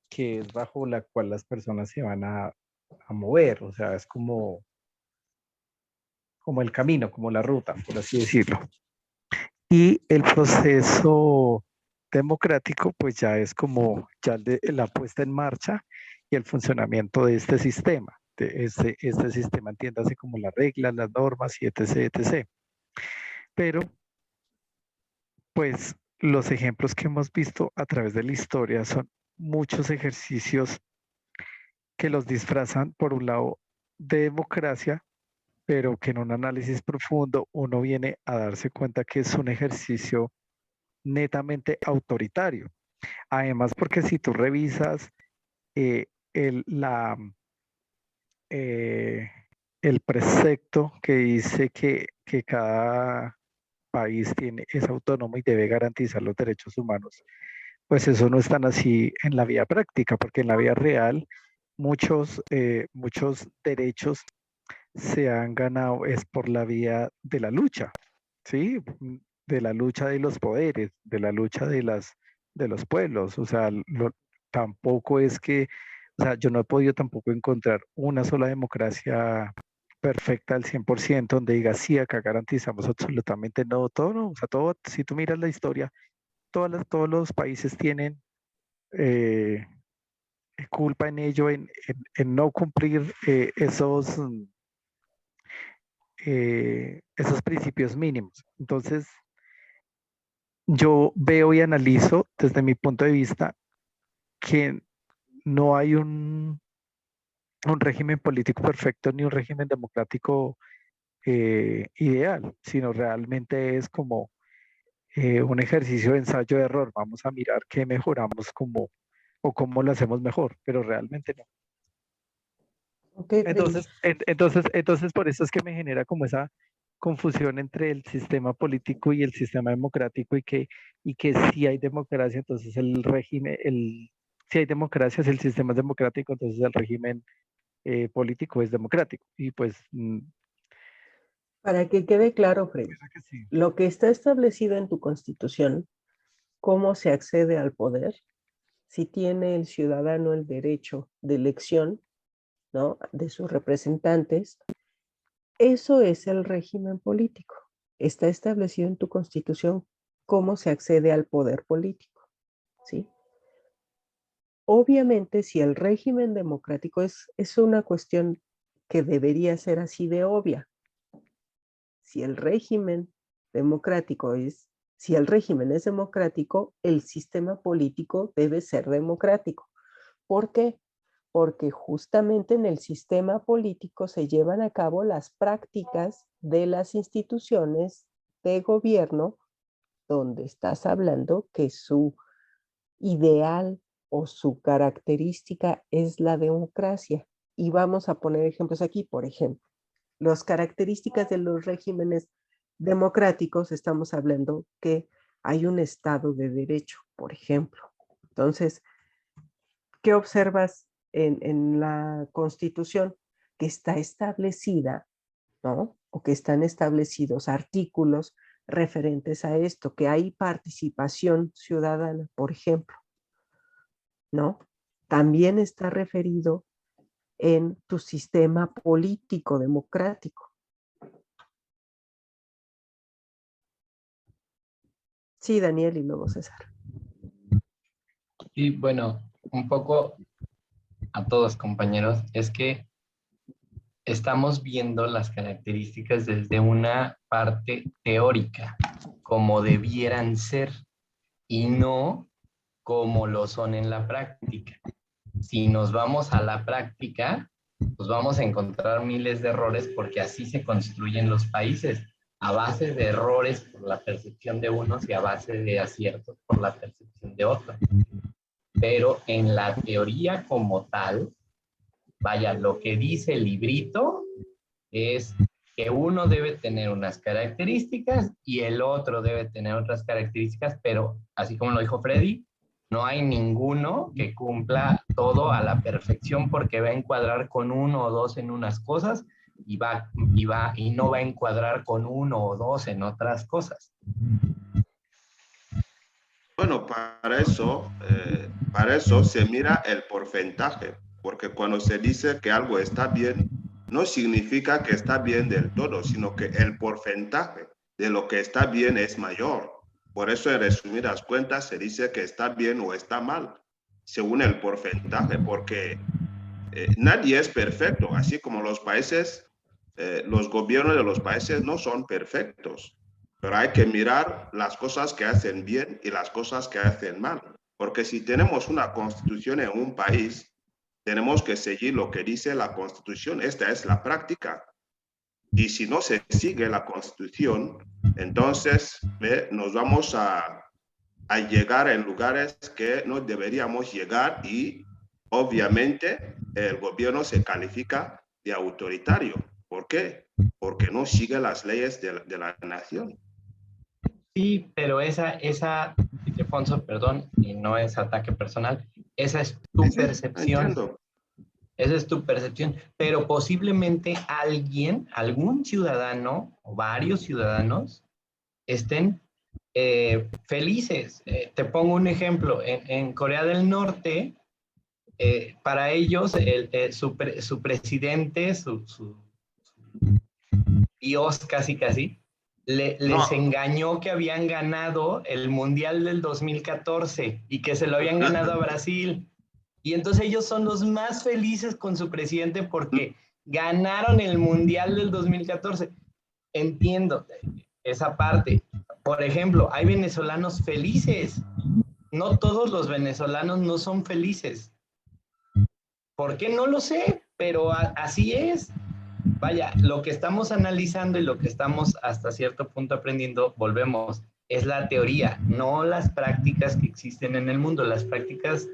que es bajo la cual las personas se van a mover, o sea, es como el camino, como la ruta, por así decirlo. Y el proceso democrático, pues ya es como ya la puesta en marcha y el funcionamiento de este sistema. Este sistema, entiéndase como las reglas, las normas y etc., etc. Pero, pues, los ejemplos que hemos visto a través de la historia son muchos ejercicios que los disfrazan, por un lado, de democracia, pero que en un análisis profundo uno viene a darse cuenta que es un ejercicio netamente autoritario. Además, porque si tú revisas eh, el, la, el precepto que dice que cada país es autónomo y debe garantizar los derechos humanos, pues eso no es tan así en la vida práctica, porque en la vida real muchos derechos se han ganado es por la vía de la lucha, ¿sí? De la lucha de los poderes, de la lucha de los pueblos. O sea, tampoco es que, o sea, yo no he podido tampoco encontrar una sola democracia perfecta al 100%, donde diga, sí, acá garantizamos absolutamente no, todo, no, o sea, todo, si tú miras la historia, todos los países tienen culpa en ello, en no cumplir esos principios mínimos. Entonces, yo veo y analizo desde mi punto de vista que no hay un régimen político perfecto ni un régimen democrático ideal, sino realmente es como un ejercicio de ensayo de error. Vamos a mirar qué mejoramos o cómo lo hacemos mejor, pero realmente no. Okay, Entonces, por eso es que me genera como esa confusión entre el sistema político y el sistema democrático y que si hay democracia, entonces el régimen, si hay democracia, si el sistema es democrático, entonces el régimen político es democrático. Y pues... para que quede claro, Freddy, que sí. lo que está establecido en tu Constitución, cómo se accede al poder, si tiene el ciudadano el derecho de elección, ¿no?, de sus representantes, eso es el régimen político. Está establecido en tu Constitución cómo se accede al poder político, ¿sí? Obviamente, si el régimen democrático es una cuestión que debería ser así de obvia. Si el régimen si el régimen es democrático, el sistema político debe ser democrático. ¿Por qué? Porque justamente en el sistema político se llevan a cabo las prácticas de las instituciones de gobierno, donde estás hablando que su ideal o su característica es la democracia. Y vamos a poner ejemplos aquí. Por ejemplo, las características de los regímenes democráticos, estamos hablando que hay un Estado de Derecho, por ejemplo. Entonces, ¿qué observas en la Constitución? Que está establecida, ¿no?, o que están establecidos artículos referentes a esto, que hay participación ciudadana, por ejemplo, ¿no? También está referido en tu sistema político democrático. Sí, Daniel, y luego César. Y bueno, un poco a todos, compañeros, es que estamos viendo las características desde una parte teórica, como debieran ser, y no como lo son en la práctica. Si nos vamos a la práctica, pues vamos a encontrar miles de errores, porque así se construyen los países, a base de errores por la percepción de unos y a base de aciertos por la percepción de otros. Pero en la teoría como tal, vaya, lo que dice el librito es que uno debe tener unas características y el otro debe tener otras características, pero así como lo dijo Freddy, no hay ninguno que cumpla todo a la perfección, porque va a encuadrar con uno o dos en unas cosas y no va a encuadrar con uno o dos en otras cosas. Bueno, para eso se mira el porcentaje, porque cuando se dice que algo está bien, no significa que está bien del todo, sino que el porcentaje de lo que está bien es mayor. Por eso, en resumidas cuentas, se dice que está bien o está mal, según el porcentaje, porque nadie es perfecto, así como los países, los gobiernos de los países no son perfectos. Pero hay que mirar las cosas que hacen bien y las cosas que hacen mal. Porque si tenemos una constitución en un país, tenemos que seguir lo que dice la constitución. Esta es la práctica. Y si no se sigue la constitución, entonces nos vamos a llegar en lugares que no deberíamos llegar y obviamente el gobierno se califica de autoritario. ¿Por qué? Porque no sigue las leyes de la nación. Sí, pero esa, Ildefonso, perdón, y no es ataque personal, esa es tu percepción. Entiendo. Esa es tu percepción, pero posiblemente algún ciudadano o varios ciudadanos estén felices. Te pongo un ejemplo, en Corea del Norte, para ellos su presidente, su Dios casi, les engañó que habían ganado el Mundial del 2014 y que se lo habían ganado a Brasil. Y entonces ellos son los más felices con su presidente porque ganaron el Mundial del 2014. Entiendo esa parte. Por ejemplo, hay venezolanos felices. No todos los venezolanos no son felices. ¿Por qué? No lo sé, pero así es. Vaya, lo que estamos analizando y lo que estamos hasta cierto punto aprendiendo, volvemos, es la teoría, no las prácticas que existen en el mundo. Las prácticas,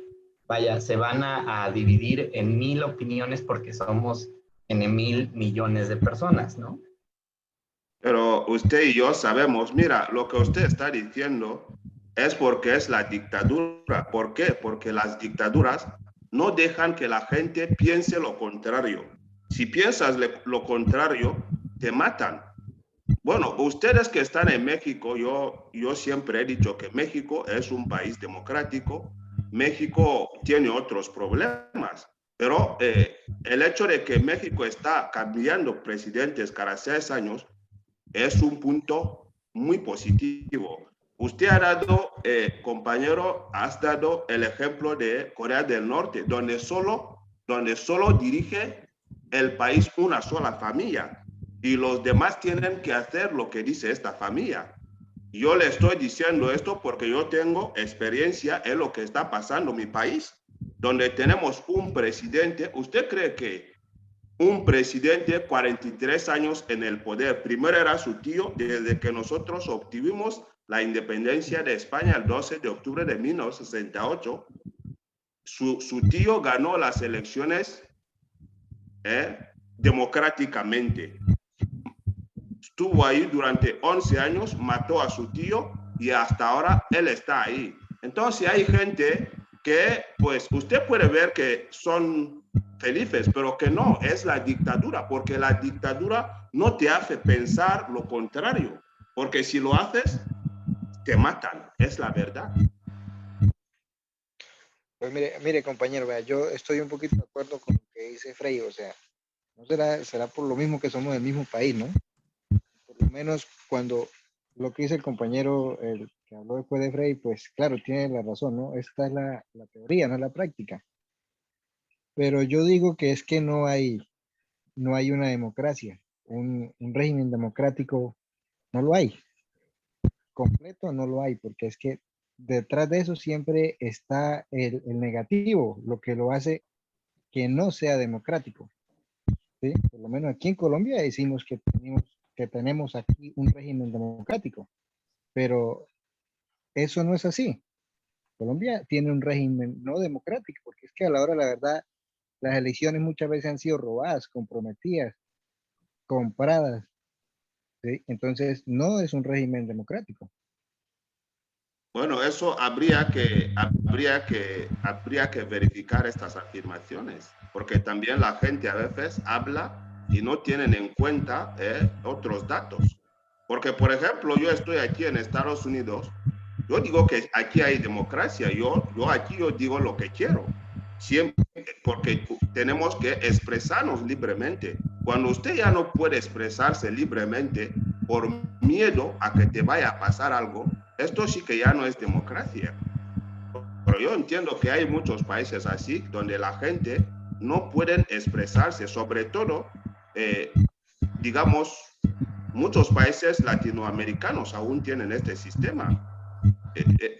vaya, se van a dividir en 1000 opiniones porque somos en 1000 millones de personas, ¿no? Pero usted y yo sabemos, mira, lo que usted está diciendo es porque es la dictadura. ¿Por qué? Porque las dictaduras no dejan que la gente piense lo contrario. Si piensas lo contrario, te matan. Bueno, ustedes que están en México, yo siempre he dicho que México es un país democrático. México tiene otros problemas, pero el hecho de que México está cambiando presidentes cada 6 años es un punto muy positivo. Usted ha dado, compañero, has dado el ejemplo de Corea del Norte, donde solo dirige el país una sola familia y los demás tienen que hacer lo que dice esta familia. Yo le estoy diciendo esto porque yo tengo experiencia en lo que está pasando en mi país, donde tenemos un presidente. ¿Usted cree que un presidente 43 años en el poder, primero era su tío, desde que nosotros obtuvimos la independencia de España el 12 de octubre de 1968, su tío ganó las elecciones democráticamente. Estuvo ahí durante 11 años, mató a su tío y hasta ahora él está ahí. Entonces hay gente que, pues, usted puede ver que son felices, pero que no, es la dictadura, porque la dictadura no te hace pensar lo contrario, porque si lo haces, te matan, es la verdad. Pues mire compañero, vea, yo estoy un poquito de acuerdo con lo que dice Frei, o sea, no será por lo mismo que somos del mismo país, ¿no? Por lo menos cuando lo que dice el compañero, el que habló después de Frei, pues claro, tiene la razón, ¿no? Esta es la teoría, no es la práctica. Pero yo digo que es que no hay una democracia, un régimen democrático, no lo hay. Completo no lo hay, porque es que detrás de eso siempre está el negativo, lo que lo hace que no sea democrático. ¿Sí? Por lo menos aquí en Colombia decimos que tenemos aquí un régimen democrático, pero eso no es así. Colombia tiene un régimen no democrático, porque es que a la hora de la verdad, las elecciones muchas veces han sido robadas, comprometidas, compradas. ¿Sí? Entonces, no es un régimen democrático. Bueno, eso habría que verificar estas afirmaciones, porque también la gente a veces habla y no tienen en cuenta otros datos. Porque, por ejemplo, yo estoy aquí en Estados Unidos Yo digo que aquí hay democracia, yo aquí yo digo lo que quiero, siempre, porque tenemos que expresarnos libremente. Cuando usted ya no puede expresarse libremente por miedo a que te vaya a pasar algo, esto sí que ya no es democracia. Pero yo entiendo que hay muchos países así, donde la gente no puede expresarse, sobre todo, digamos, muchos países latinoamericanos aún tienen este sistema.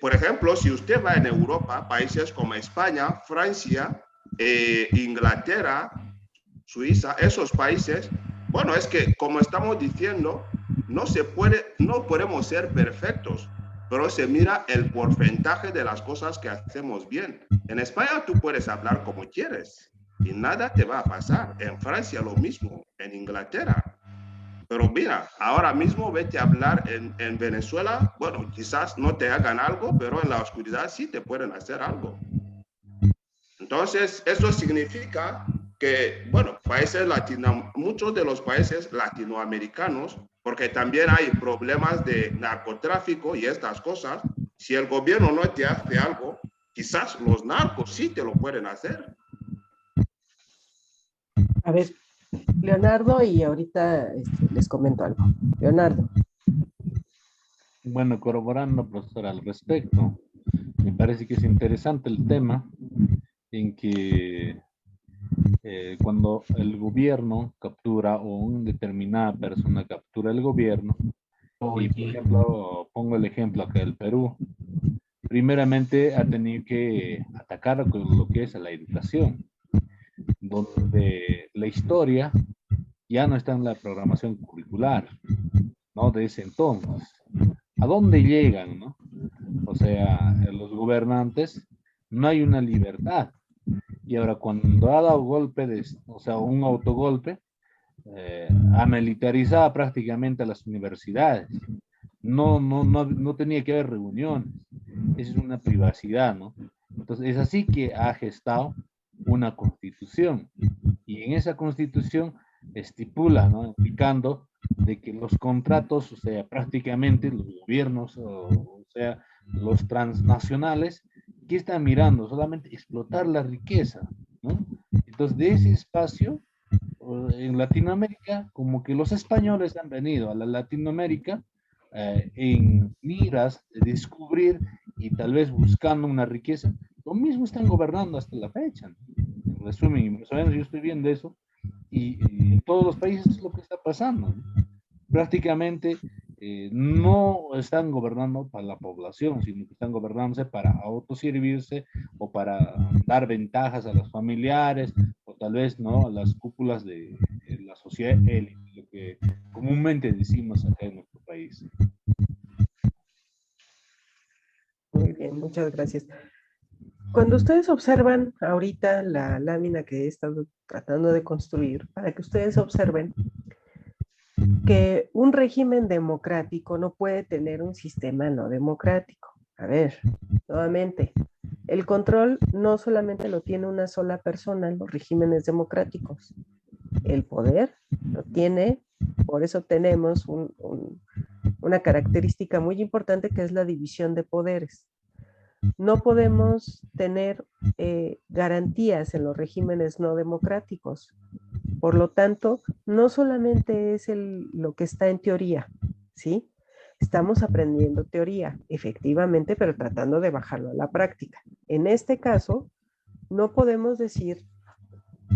Por ejemplo, si usted va en Europa, países como España, Francia, Inglaterra, Suiza, esos países, bueno, es que como estamos diciendo, no podemos ser perfectos, pero se mira el porcentaje de las cosas que hacemos bien. En España tú puedes hablar como quieres y nada te va a pasar. En Francia lo mismo, en Inglaterra. Pero mira, ahora mismo vete a hablar en Venezuela, bueno, quizás no te hagan algo, pero en la oscuridad sí te pueden hacer algo. Entonces, eso significa que, bueno, muchos de los países latinoamericanos, porque también hay problemas de narcotráfico y estas cosas, si el gobierno no te hace algo, quizás los narcos sí te lo pueden hacer. A ver, Leonardo, y ahorita les comento algo. Leonardo. Bueno, corroborando, profesor, al respecto, me parece que es interesante el tema en que cuando el gobierno captura o una determinada persona captura el gobierno, y por ejemplo, pongo el ejemplo acá del Perú, primeramente ha tenido que atacar con lo que es la educación, donde la historia ya no está en la programación curricular, ¿no? De ese entonces. ¿A dónde llegan, no? O sea, los gobernantes, no hay una libertad. Y ahora cuando ha dado golpe, o sea, un autogolpe, ha militarizado prácticamente a las universidades. No tenía que haber reuniones. Esa es una privacidad, ¿no? Entonces, es así que ha gestado una constitución. Y en esa constitución estipula, ¿no? Indicando de que los contratos, o sea, prácticamente los gobiernos, o sea, los transnacionales, ¿qué están mirando? Solamente explotar la riqueza, ¿no? Entonces, de ese espacio, en Latinoamérica, como que los españoles han venido a la Latinoamérica en miras de descubrir y tal vez buscando una riqueza, lo mismo están gobernando hasta la fecha, ¿no? En resumen, yo estoy viendo eso, y en todos los países es lo que está pasando, ¿no? Prácticamente no están gobernando para la población, sino que están gobernándose para autoservirse o para dar ventajas a los familiares o tal vez, ¿no?, a las cúpulas de la sociedad élite, lo que comúnmente decimos acá en nuestro país. Muy bien, muchas gracias. Cuando ustedes observan ahorita la lámina que he estado tratando de construir, para que ustedes observen que un régimen democrático no puede tener un sistema no democrático. A ver, nuevamente, el control no solamente lo tiene una sola persona en los regímenes democráticos. El poder lo tiene, por eso tenemos una característica muy importante que es la división de poderes. No podemos tener garantías en los regímenes no democráticos. Por lo tanto, no solamente es lo que está en teoría, ¿sí? Estamos aprendiendo teoría, efectivamente, pero tratando de bajarlo a la práctica. En este caso, no podemos decir,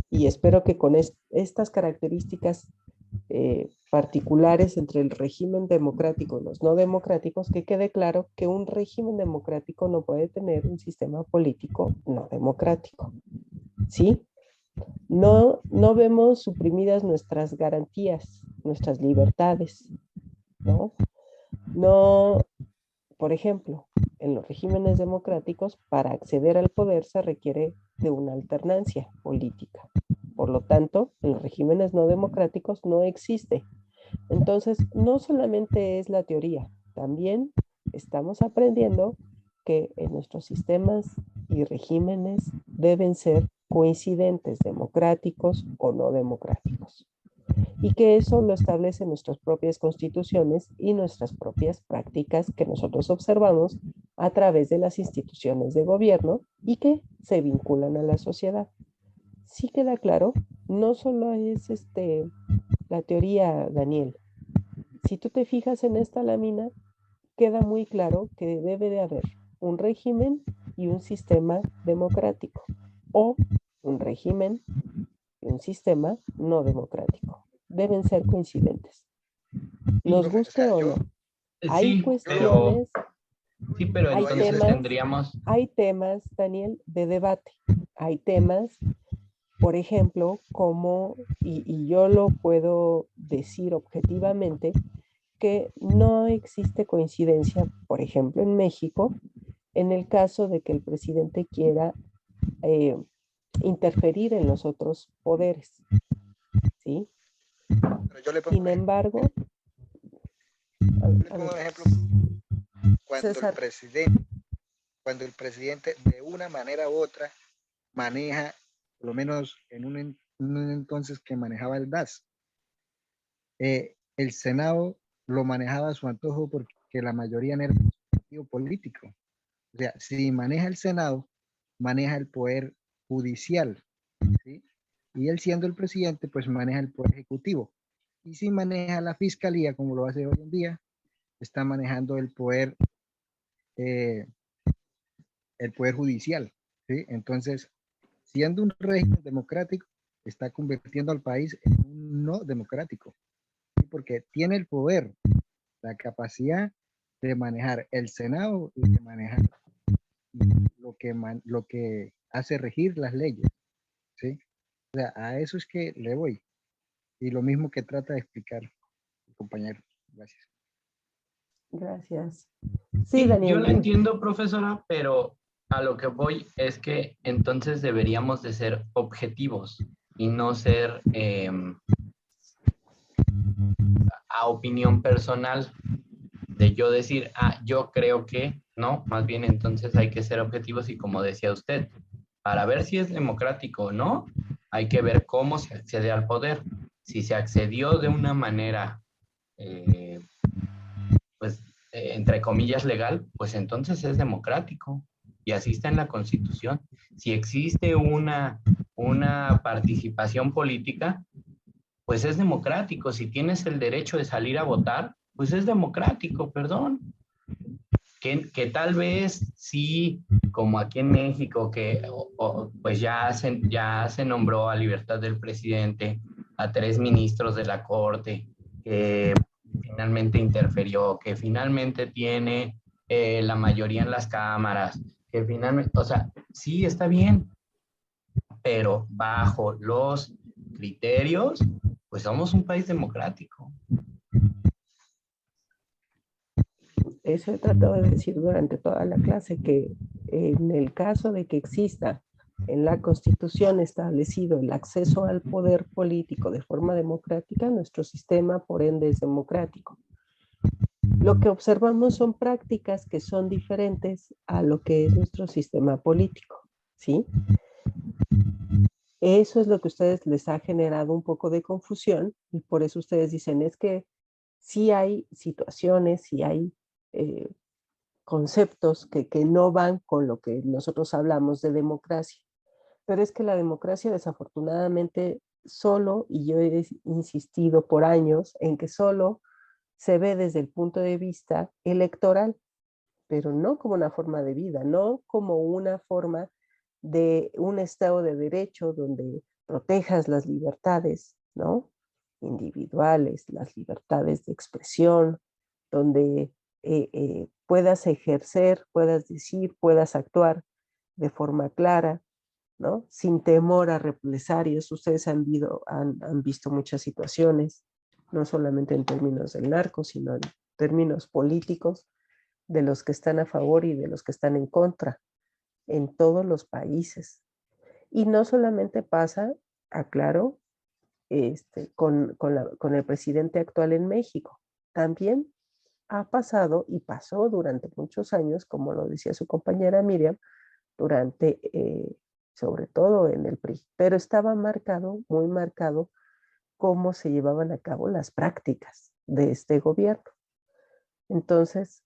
y espero que con estas características particulares entre el régimen democrático y los no democráticos, que quede claro que un régimen democrático no puede tener un sistema político no democrático, ¿sí? No vemos suprimidas nuestras garantías, nuestras libertades, ¿no? Por ejemplo, en los regímenes democráticos, para acceder al poder se requiere de una alternancia política. Por lo tanto, en los regímenes no democráticos no existe. Entonces, no solamente es la teoría, también estamos aprendiendo que en nuestros sistemas y regímenes deben ser coincidentes, democráticos o no democráticos. y que eso lo establecen nuestras propias constituciones y nuestras propias prácticas que nosotros observamos a través de las instituciones de gobierno y que se vinculan a la sociedad. Sí queda claro, no solo es la teoría, Daniel. Si tú te fijas en esta lámina, queda muy claro que debe de haber un régimen y un sistema democrático, o un régimen y un sistema no democrático. Deben ser coincidentes. Nos Profe, o guste sea, o yo, no. Hay Sí, cuestiones, pero hay entonces temas, tendríamos, Daniel, de debate. Hay temas, por ejemplo, como, y yo lo puedo decir objetivamente, que no existe coincidencia, por ejemplo, en México, en el caso de que el presidente quiera interferir en los otros poderes, ¿sí? pero yo le pongo Sin un ejemplo. embargo, Yo le pongo un ejemplo. César, Cuando el presidente de una manera u otra maneja, por lo menos en un entonces que manejaba el DAS, el Senado lo manejaba a su antojo porque la mayoría no era un partido político. O sea, si maneja el Senado, maneja el poder judicial, ¿sí? Y él siendo el presidente, pues maneja el poder ejecutivo. Y si maneja la fiscalía, como lo hace hoy en día, está manejando eh, el poder judicial, ¿sí? Entonces, siendo un régimen democrático, está convirtiendo al país en un no democrático, ¿sí? Porque tiene el poder, la capacidad de manejar el Senado y de manejar lo que hace regir las leyes, ¿sí? O sea, a eso es que le voy. Y lo mismo que trata de explicar el compañero. Gracias. gracias. Sí, sí, yo Daniel, la entiendo, profesora, pero a lo que voy es que entonces deberíamos de ser objetivos y no ser a opinión personal de yo decir, yo creo que, no, más bien entonces hay que ser objetivos y como decía usted, para ver si es democrático o no, hay que ver cómo se accede al poder. Si se accedió de una manera, pues, entre comillas, legal, pues entonces es democrático. Y así está en la Constitución. Si existe una participación política, pues es democrático. Si tienes el derecho de salir a votar, pues es democrático, perdón. Que tal vez sí, como aquí en México, que pues ya se nombró a libertad del presidente a 3 ministros de la Corte, que finalmente interfirió, que finalmente tiene la mayoría en las cámaras, que finalmente, o sea, sí está bien, pero bajo los criterios, pues somos un país democrático. eso he tratado de decir durante toda la clase, que en el caso de que exista en la Constitución establecido el acceso al poder político de forma democrática, nuestro sistema, por ende, es democrático. Lo que observamos son prácticas que son diferentes a lo que es nuestro sistema político, ¿sí? Eso es lo que a ustedes les ha generado un poco de confusión y por eso ustedes dicen, es que sí hay situaciones, sí hay conceptos que no van con lo que nosotros hablamos de democracia. Pero es que la democracia desafortunadamente solo, y yo he insistido por años en que solo se ve desde el punto de vista electoral, pero no como una forma de vida, no como una forma de un Estado de Derecho donde protejas las libertades, ¿no? Individuales, las libertades de expresión, donde puedas ejercer, puedas decir, puedas actuar de forma clara, ¿no? Sin temor a represalias. Ustedes han visto muchas situaciones, no solamente en términos del narco, sino en términos políticos, de los que están a favor y de los que están en contra, en todos los países. Y no solamente pasa, aclaro, con el presidente actual en México, también ha pasado y pasó durante muchos años, como lo decía su compañera Miriam, sobre todo en el PRI, pero estaba marcado, muy marcado, cómo se llevaban a cabo las prácticas de este gobierno. Entonces,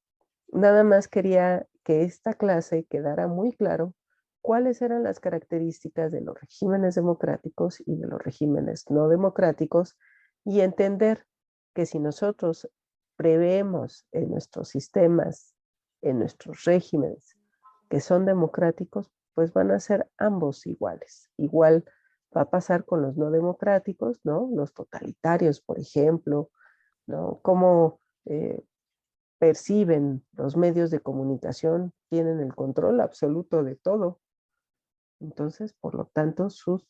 nada más quería que esta clase quedara muy claro cuáles eran las características de los regímenes democráticos y de los regímenes no democráticos y entender que si nosotros preveemos en nuestros sistemas, en nuestros regímenes que son democráticos, pues van a ser ambos iguales. Igual va a pasar con los no democráticos, ¿no? Los totalitarios, por ejemplo, ¿no? Cómo perciben los medios de comunicación, tienen el control absoluto de todo. Entonces, por lo tanto, sus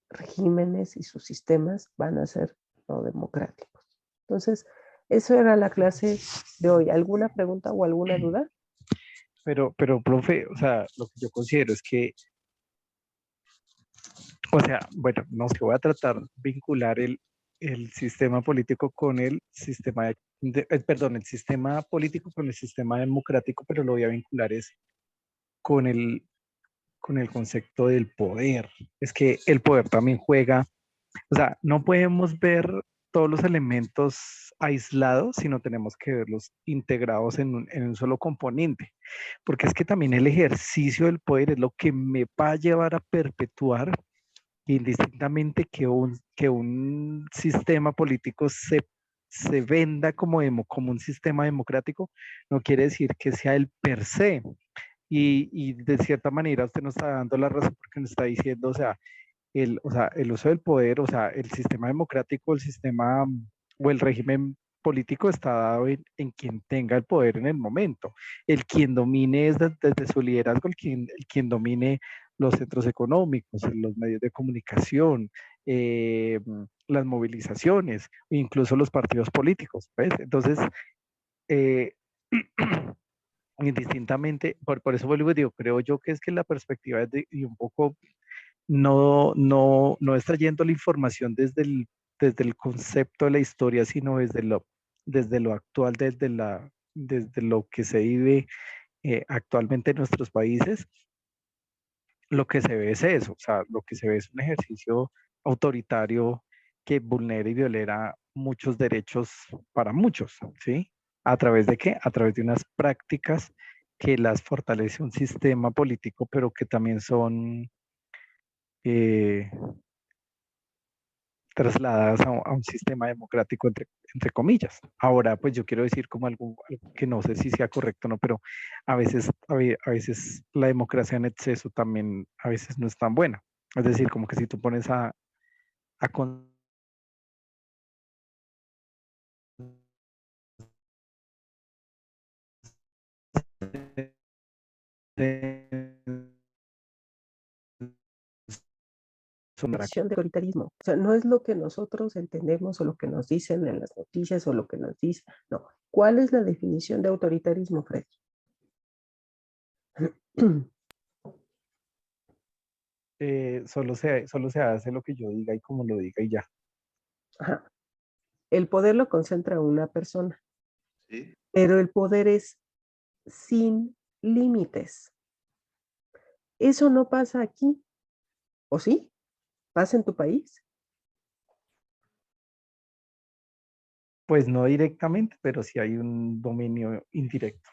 regímenes y sus sistemas van a ser no democráticos. Entonces, eso era la clase de hoy. ¿Alguna pregunta o alguna duda? Pero, profe, o sea, lo que yo considero es que, o sea, bueno, no sé, voy a tratar de vincular el sistema político con el sistema, perdón, el sistema político con el sistema democrático, pero lo voy a vincular es con el concepto del poder. Es que el poder también juega, o sea, no podemos ver todos los elementos aislados, sino tenemos que verlos integrados en un solo componente, porque es que también el ejercicio del poder es lo que me va a llevar a perpetuar indistintamente que un sistema político se venda como un sistema democrático, no quiere decir que sea el per se. Y de cierta manera usted nos está dando la razón porque nos está diciendo, o sea, el uso del poder, o sea, el sistema democrático, el sistema o el régimen político está dado en quien tenga el poder en el momento. El quien domine es desde su liderazgo, el quien domine los centros económicos, los medios de comunicación, las movilizaciones, incluso los partidos políticos, ¿ves? Entonces, indistintamente, por eso vuelvo y digo, creo yo que es que la perspectiva es y un poco no es trayendo la información desde el concepto de la historia, sino desde lo actual, desde lo que se vive actualmente en nuestros países. Lo que se ve es eso, o sea, lo que se ve es un ejercicio autoritario que vulnera y violera muchos derechos para muchos, ¿sí? ¿A través de qué? A través de unas prácticas que las fortalece un sistema político, pero que también son trasladadas a un sistema democrático, entre comillas. Ahora, pues yo quiero decir como algo que no sé si sea correcto o no, pero a veces la democracia en exceso también a veces no es tan buena. Es decir, como que si tú pones a Definición de autoritarismo. O sea, no es lo que nosotros entendemos o lo que nos dicen en las noticias o lo que nos dicen. No. ¿Cuál es la definición de autoritarismo, Freddy? Solo se hace lo que yo diga y como lo diga y ya. Ajá. El poder lo concentra una persona, Sí. pero el poder es sin límites. Eso no pasa aquí, ¿o sí? ¿Pasa en tu país? Pues no directamente, pero sí hay un dominio indirecto.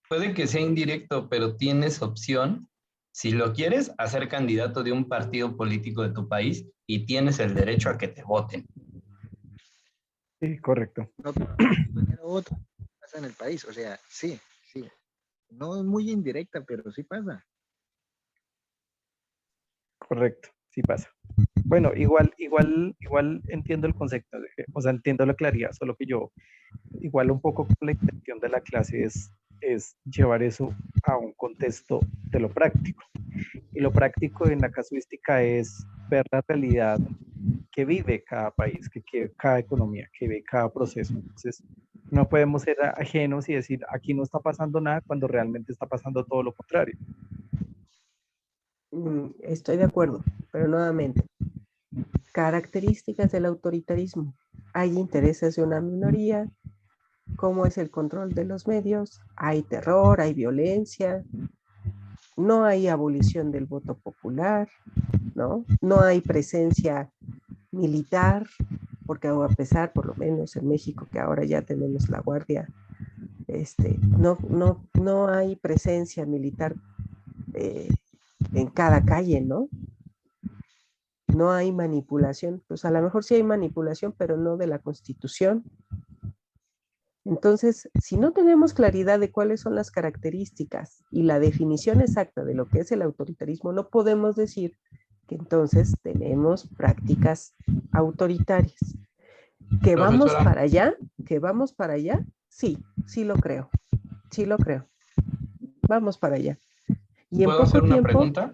Puede que sea indirecto, pero tienes opción, si lo quieres, a ser candidato de un partido político de tu país y tienes el derecho a que te voten. Sí, correcto. No, de una manera u otra pasa en el país, o sea, sí. No es muy indirecta, pero sí pasa. Correcto, sí pasa. Bueno, igual entiendo el concepto, o sea, entiendo la claridad, solo que yo, igual un poco la intención de la clase es llevar eso a un contexto de lo práctico. Y lo práctico en la casuística es ver la realidad que vive cada país, que cada economía, que vive cada proceso. Entonces, no podemos ser ajenos y decir, aquí no está pasando nada cuando realmente está pasando todo lo contrario. Estoy de acuerdo, pero nuevamente, características del autoritarismo. Hay intereses de una minoría, cómo es el control de los medios, hay terror, hay violencia, no hay abolición del voto popular, ¿no? No hay presencia militar, porque a pesar, por lo menos en México, que ahora ya tenemos la Guardia, no hay presencia militar en cada calle, ¿no? No hay manipulación, pues a lo mejor sí hay manipulación, pero no de la Constitución. Entonces, si no tenemos claridad de cuáles son las características y la definición exacta de lo que es el autoritarismo, no podemos decir que entonces tenemos prácticas autoritarias. ¿Que vamos Profesora. para allá? ¿Que vamos para allá? Sí, sí lo creo. Sí lo creo. Vamos para allá. Y en ¿Puedo hacer poco una tiempo, pregunta?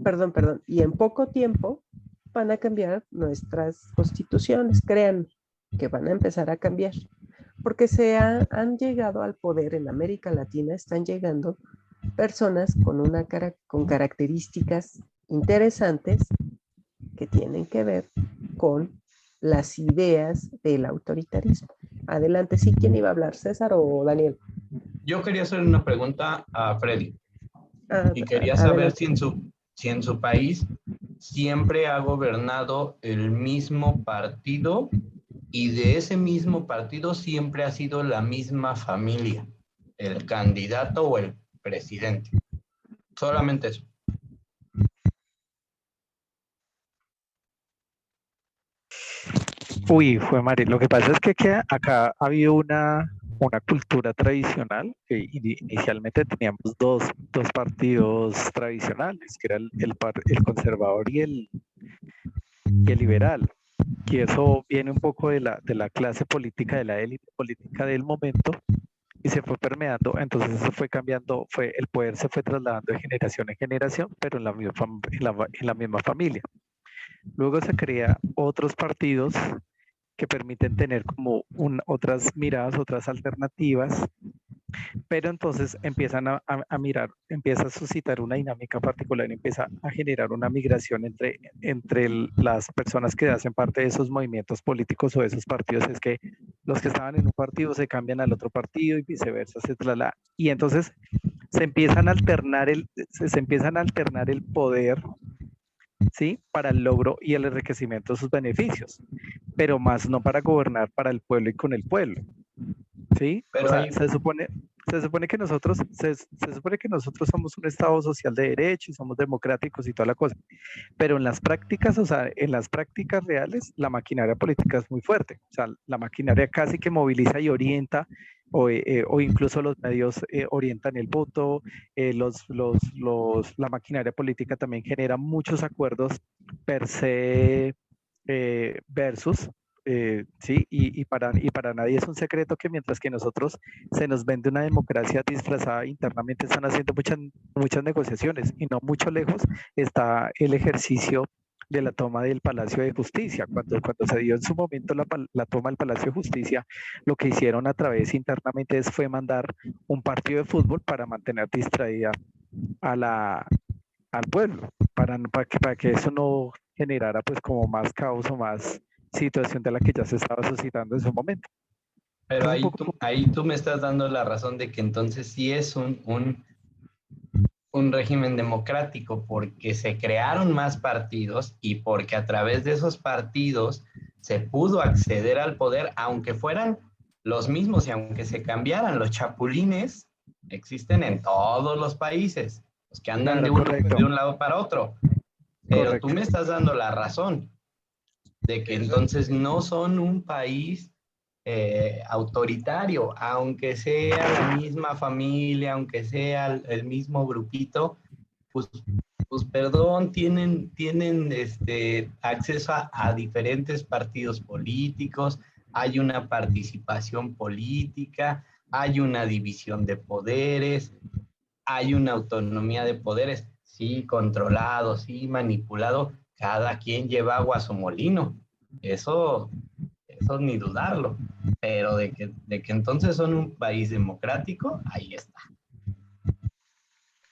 perdón, y en poco tiempo van a cambiar nuestras constituciones, créanme, que van a empezar a cambiar, porque han llegado al poder en América Latina, están llegando personas con características interesantes que tienen que ver con las ideas del autoritarismo. Adelante, sí, ¿quién iba a hablar? ¿César o Daniel? Yo quería hacer una pregunta a Freddy y quería saber Adelante. si en su país siempre ha gobernado el mismo partido y de ese mismo partido siempre ha sido la misma familia, el candidato o el presidente. Solamente eso. Uy, fue madre. Lo que pasa es que acá ha habido una cultura tradicional que inicialmente teníamos dos partidos tradicionales, que era el conservador y el liberal. Y eso viene un poco de la clase política, de la élite política del momento, y se fue permeando. Entonces eso fue cambiando, el poder se fue trasladando de generación en generación, pero en la misma familia. Luego se crea otros partidos que permiten tener como otras miradas, otras alternativas, pero entonces empiezan a mirar, empieza a suscitar una dinámica particular, empieza a generar una migración entre las personas que hacen parte de esos movimientos políticos o de esos partidos. Es que los que estaban en un partido se cambian al otro partido y viceversa, y entonces se empiezan a alternar el poder, ¿sí? Para el logro y el enriquecimiento de sus beneficios, pero más no para gobernar para el pueblo y con el pueblo, ¿sí? Pero o sea, ahí, se supone que nosotros somos un Estado social de derecho y somos democráticos y toda la cosa, pero en las prácticas, o sea, en las prácticas reales, la maquinaria política es muy fuerte, o sea, la maquinaria casi que moviliza y orienta, o incluso los medios orientan el voto, la maquinaria política también genera muchos acuerdos per se versus, sí, y para nadie es un secreto que mientras que nosotros se nos vende una democracia disfrazada, internamente están haciendo muchas negociaciones, y no mucho lejos está el ejercicio de la toma del Palacio de Justicia. Cuando se dio en su momento la toma del Palacio de Justicia, lo que hicieron a través internamente fue mandar un partido de fútbol para mantener distraída al pueblo, para que eso no generara pues como más caos o más situación de la que ya se estaba suscitando en su momento. pero ahí tú me estás dando la razón de que entonces sí es un régimen democrático, porque se crearon más partidos y porque a través de esos partidos se pudo acceder al poder, aunque fueran los mismos y aunque se cambiaran. Los chapulines existen en todos los países, los que andan Claro, correcto. de un lado para otro. Pero Correcto. tú me estás dando la razón de que entonces no son un país autoritario, aunque sea la misma familia, aunque sea el mismo grupito, pues perdón, tienen acceso a diferentes partidos políticos, hay una participación política, hay una división de poderes, hay una autonomía de poderes, sí controlado, sí manipulado, cada quien lleva agua a su molino, eso ni dudarlo, pero de que entonces son un país democrático, ahí está.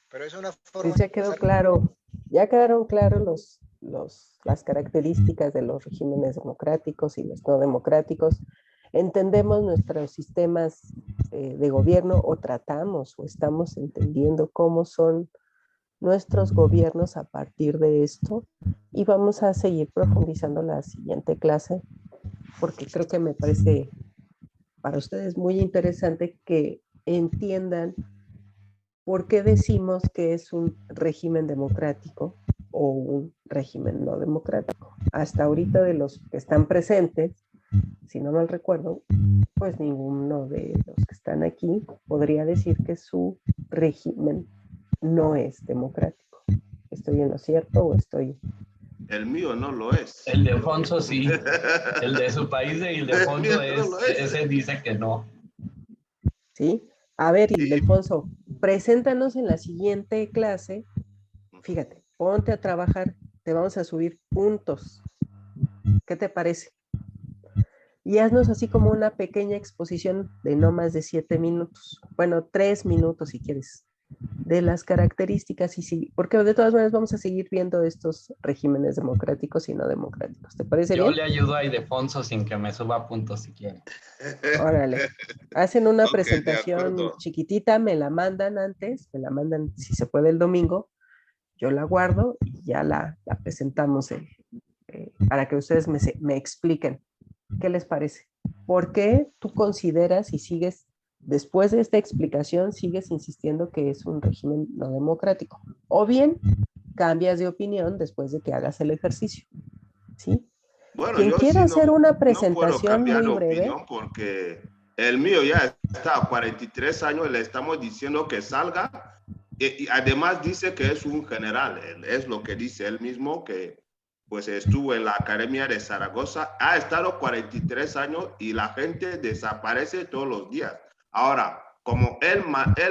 Pero es una Pues forma ya quedó claro, ya quedaron claros las características de los regímenes democráticos y los no democráticos. Entendemos nuestros sistemas de gobierno, o tratamos o estamos entendiendo cómo son nuestros gobiernos a partir de esto, y vamos a seguir profundizando la siguiente clase, porque creo que me parece para ustedes muy interesante que entiendan por qué decimos que es un régimen democrático o un régimen no democrático. Hasta ahorita, de los que están presentes, si no mal recuerdo, pues ninguno de los que están aquí podría decir que su régimen no es democrático. ¿Estoy en lo cierto o estoy...? El mío no lo es. El de Alfonso sí. El de su país de Ildefonso ese dice que no. ¿Sí? A ver, Ildefonso, preséntanos en la siguiente clase. Fíjate, ponte a trabajar, te vamos a subir puntos. ¿Qué te parece? Y haznos así como una pequeña exposición de no más de 7 minutos. Bueno, 3 minutos si quieres, de las características, y sí, porque de todas maneras vamos a seguir viendo estos regímenes democráticos y no democráticos. ¿Te parece bien? Yo le ayudo a Ildefonso sin que me suba puntos si quiere. Órale. Hacen una Ok, de presentación acuerdo. chiquitita, me la mandan antes, me la mandan si se puede el domingo, yo la guardo y ya la presentamos para que ustedes me expliquen qué les parece. ¿Por qué tú consideras y sigues, después de esta explicación, sigues insistiendo que es un régimen no democrático? O bien, cambias de opinión después de que hagas el ejercicio, ¿sí? Bueno, Quien yo quiera sí hacer una no puedo presentación cambiar de muy breve, opinión porque el mío ya está a 43 años, le estamos diciendo que salga y además dice que es un general, es lo que dice él mismo, que pues estuvo en la Academia de Zaragoza, ha estado 43 años y la gente desaparece todos los días. Ahora, como él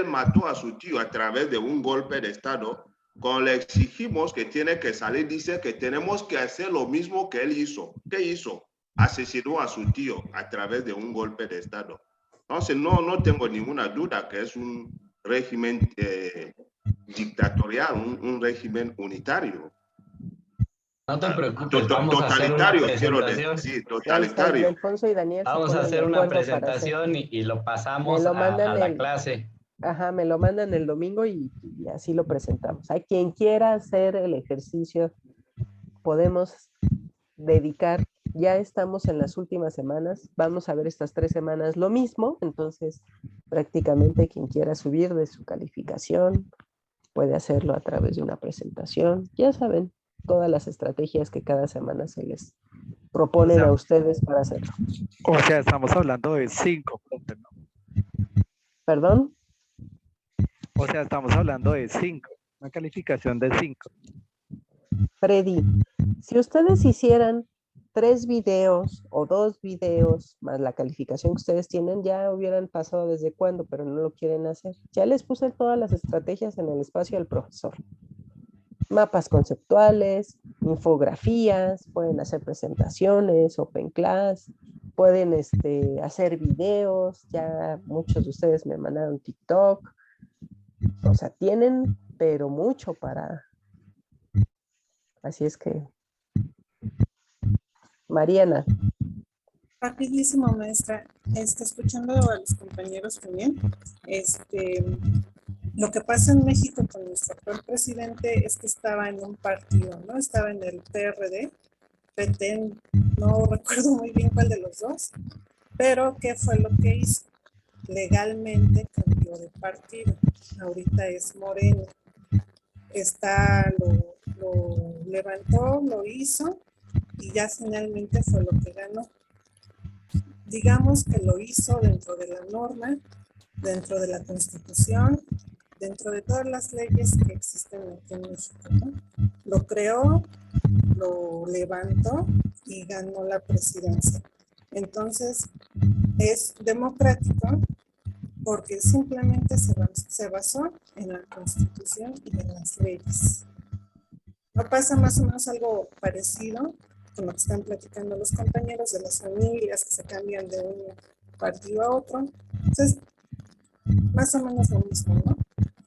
mató a su tío a través de un golpe de Estado, cuando le exigimos que tiene que salir, dice que tenemos que hacer lo mismo que él hizo. ¿Qué hizo? Asesinó a su tío a través de un golpe de Estado. Entonces, no tengo ninguna duda que es un régimen dictatorial, un régimen unitario. No te preocupes, vamos a hacer una Totalitario, quiero presentación. decir, ahí está, totalitario. Alfonso y Daniel se Vamos a ponen de hacer una acuerdo para hacer. presentación y lo Me pasamos lo mandan a la clase. Ajá, me lo mandan el domingo y así lo presentamos. Hay quien quiera hacer el ejercicio, podemos dedicar, ya estamos en las últimas semanas, vamos a ver estas 3 semanas lo mismo, entonces prácticamente quien quiera subir de su calificación puede hacerlo a través de una presentación. Ya saben, todas las estrategias que cada semana se les proponen a ustedes para hacerlo. O sea, estamos hablando de 5, profe, ¿no? ¿Perdón? O sea, estamos hablando de 5, una calificación de 5. Freddy, si ustedes hicieran 3 videos o 2 videos más la calificación que ustedes tienen, ya hubieran pasado desde cuándo, pero no lo quieren hacer. Ya les puse todas las estrategias en el espacio del profesor. Mapas conceptuales, infografías, pueden hacer presentaciones, open class, pueden hacer videos, ya muchos de ustedes me mandaron TikTok. O sea, tienen, pero mucho para... Así es que... Mariana. Rapidísimo, maestra. Escuchando a los compañeros también, lo que pasa en México con nuestro actual presidente es que estaba en un partido, ¿no? Estaba en el PRD, PT, no recuerdo muy bien cuál de los dos, pero ¿qué fue lo que hizo? Legalmente cambió de partido. Ahorita es Moreno. Lo levantó, lo hizo y ya finalmente fue lo que ganó. Digamos que lo hizo dentro de la norma, dentro de la Constitución, dentro de todas las leyes que existen aquí en México, ¿no? Lo creó, lo levantó y ganó la presidencia. Entonces, es democrático porque simplemente se basó en la Constitución y en las leyes. ¿No pasa más o menos algo parecido con lo que están platicando los compañeros de las familias que se cambian de un partido a otro? Entonces, más o menos lo mismo, ¿no?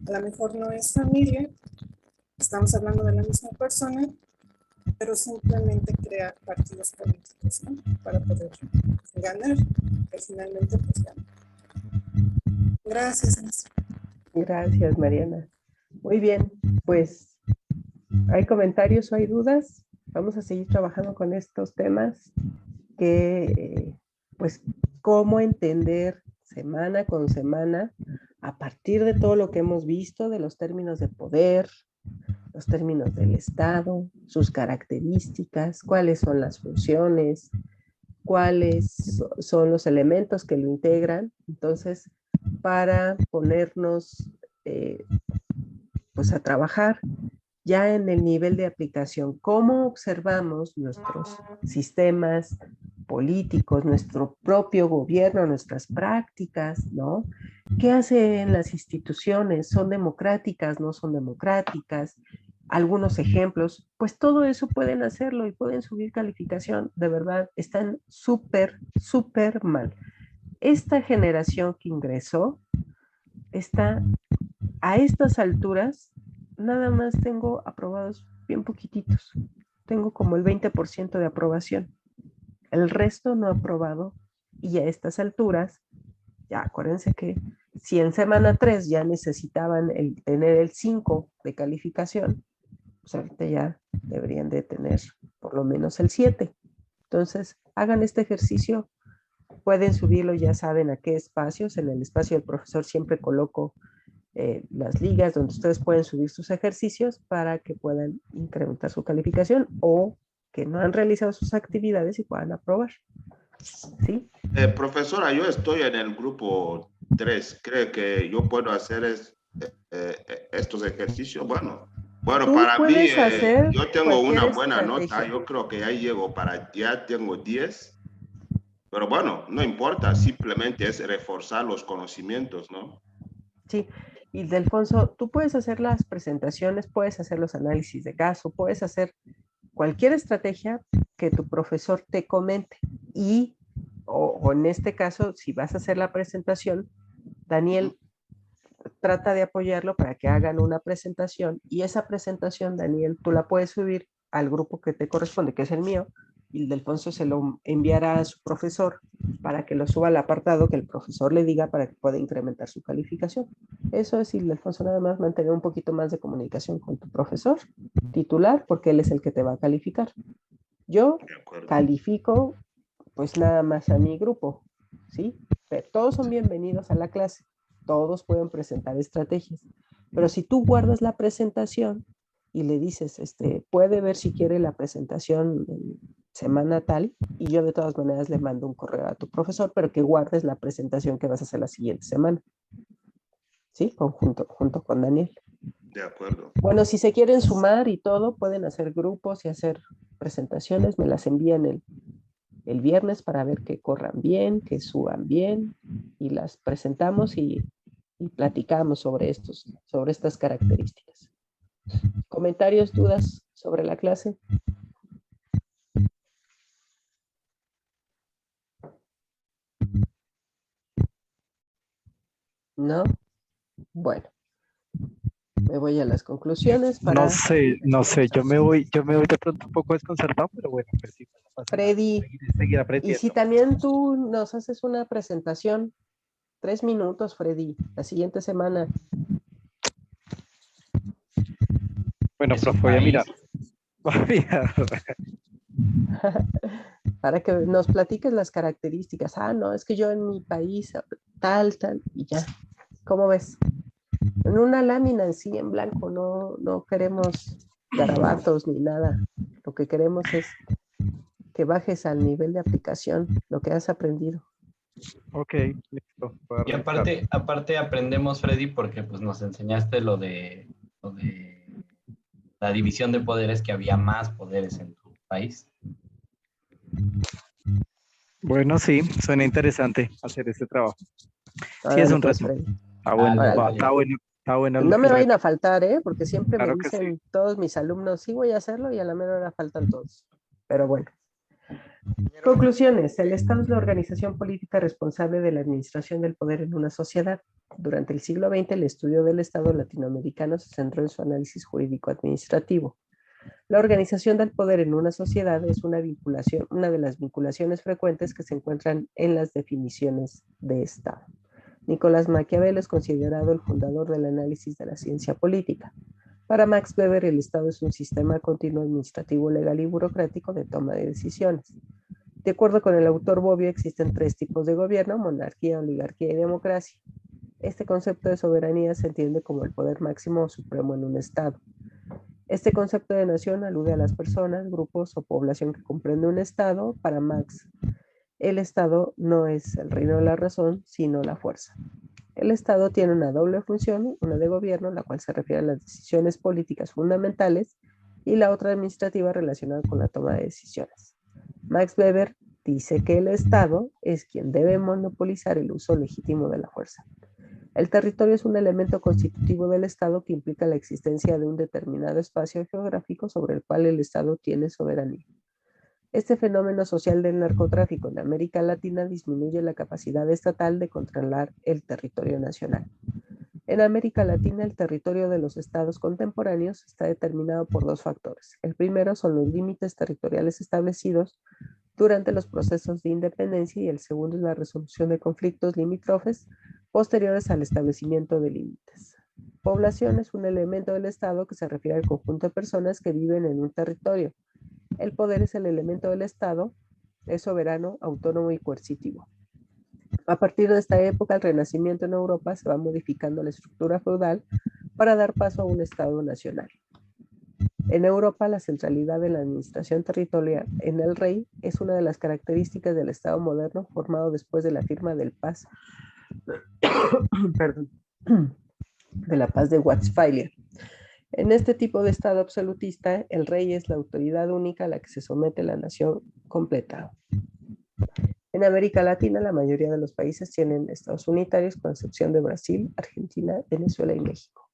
A lo mejor no es familia, estamos hablando de la misma persona, pero simplemente crea partidos políticos, ¿no? Para poder ganar, que finalmente pues gana. Gracias, maestra. Gracias, Mariana. Muy bien, pues, ¿hay comentarios o hay dudas? Vamos a seguir trabajando con estos temas que, pues, cómo entender semana con semana a partir de todo lo que hemos visto, de los términos de poder, los términos del Estado, sus características, cuáles son las funciones, cuáles son los elementos que lo integran. Entonces, para ponernos pues a trabajar ya en el nivel de aplicación, cómo observamos nuestros sistemas políticos, nuestro propio gobierno, nuestras prácticas, ¿no? ¿Qué hacen las instituciones? ¿Son democráticas? ¿No son democráticas? Algunos ejemplos, pues todo eso pueden hacerlo y pueden subir calificación. De verdad, están súper, súper mal. Esta generación que ingresó está a estas alturas, nada más tengo aprobados bien poquititos. Tengo como el 20% de aprobación. El resto no aprobado. Y a estas alturas, ya acuérdense que si en semana 3 ya necesitaban tener el 5 de calificación, pues ahorita ya deberían de tener por lo menos el 7. Entonces, hagan este ejercicio. Pueden subirlo, ya saben a qué espacios. En el espacio del profesor siempre coloco las ligas donde ustedes pueden subir sus ejercicios para que puedan incrementar su calificación o que no han realizado sus actividades y puedan aprobar. ¿Sí? Profesora, yo estoy en el grupo 3. ¿Cree que yo puedo hacer estos ejercicios? Bueno, para mí, yo tengo una buena nota. Yo creo que ya llego ya tengo 10. Pero bueno, no importa, simplemente es reforzar los conocimientos, ¿no? Sí, y Delfonso, tú puedes hacer las presentaciones, puedes hacer los análisis de caso, puedes hacer cualquier estrategia que tu profesor te comente. Y, o en este caso, si vas a hacer la presentación, Daniel trata de apoyarlo para que hagan una presentación y esa presentación, Daniel, tú la puedes subir al grupo que te corresponde, que es el mío, y el Delfonso se lo enviará a su profesor para que lo suba al apartado que el profesor le diga para que pueda incrementar su calificación. Eso es, Ildefonso, nada más mantener un poquito más de comunicación con tu profesor titular, porque él es el que te va a calificar. Yo califico pues nada más a mi grupo, ¿sí? Pero todos son bienvenidos a la clase, todos pueden presentar estrategias, pero si tú guardas la presentación y le dices, puede ver si quiere la presentación en semana tal, y yo de todas maneras le mando un correo a tu profesor, pero que guardes la presentación que vas a hacer la siguiente semana. ¿Sí? Junto con Daniel. De acuerdo. Bueno, si se quieren sumar y todo, pueden hacer grupos y hacer presentaciones, me las envían el viernes para ver que corran bien, que suban bien, y las presentamos y platicamos sobre estas características. ¿Comentarios, dudas sobre la clase? ¿No? Bueno, me voy a las conclusiones para... No sé, yo me voy de pronto un poco desconcertado, pero bueno, pues sí, no pasa Freddy, nada. Seguir aprendiendo. y si también tú nos haces una presentación, 3 minutos, Freddy, la siguiente semana. Bueno, profe, voy a mirar. Para que nos platiques las características. Ah, no, es que yo en mi país, tal, y ya. ¿Cómo ves? En una lámina en sí, en blanco, no queremos garabatos ni nada. Lo que queremos es que bajes al nivel de aplicación lo que has aprendido. Ok, listo. Y aparte aprendemos, Freddy, porque pues nos enseñaste lo de la división de poderes, que había más poderes en tu país. Bueno, sí, suena interesante hacer este trabajo. Ahora Sí, es un pues, reto. Freddy. Está bueno, Órale. está bueno. No me vayan a faltar, porque siempre Claro me que dicen sí. todos mis alumnos, sí voy a hacerlo, y a la mera hora faltan todos. Pero bueno. Conclusiones. El Estado es la organización política responsable de la administración del poder en una sociedad. Durante el siglo XX, el estudio del Estado latinoamericano se centró en su análisis jurídico-administrativo. La organización del poder en una sociedad es una de las vinculaciones frecuentes que se encuentran en las definiciones de Estado. Nicolás Maquiavelo es considerado el fundador del análisis de la ciencia política. Para Max Weber, el Estado es un sistema continuo administrativo, legal y burocrático de toma de decisiones. De acuerdo con el autor Bobbio, existen 3 tipos de gobierno: monarquía, oligarquía y democracia. Este concepto de soberanía se entiende como el poder máximo o supremo en un Estado. Este concepto de nación alude a las personas, grupos o población que comprende un Estado. Para Marx, el Estado no es el reino de la razón, sino la fuerza. El Estado tiene una doble función, una de gobierno, la cual se refiere a las decisiones políticas fundamentales, y la otra administrativa relacionada con la toma de decisiones. Max Weber dice que el Estado es quien debe monopolizar el uso legítimo de la fuerza. El territorio es un elemento constitutivo del Estado que implica la existencia de un determinado espacio geográfico sobre el cual el Estado tiene soberanía. Este fenómeno social del narcotráfico en América Latina disminuye la capacidad estatal de controlar el territorio nacional. En América Latina, el territorio de los estados contemporáneos está determinado por 2 factores. El primero son los límites territoriales establecidos durante los procesos de independencia, y el segundo es la resolución de conflictos limítrofes posteriores al establecimiento de límites. Población es un elemento del Estado que se refiere al conjunto de personas que viven en un territorio. El poder es el elemento del Estado, es soberano, autónomo y coercitivo. A partir de esta época, el Renacimiento en Europa se va modificando la estructura feudal para dar paso a un Estado nacional. En Europa, la centralidad de la administración territorial en el rey es una de las características del Estado moderno formado después de la firma del Paz, de la Paz de Westfalia. En este tipo de Estado absolutista, el rey es la autoridad única a la que se somete la nación completa. En América Latina, la mayoría de los países tienen estados unitarios, con excepción de Brasil, Argentina, Venezuela y México.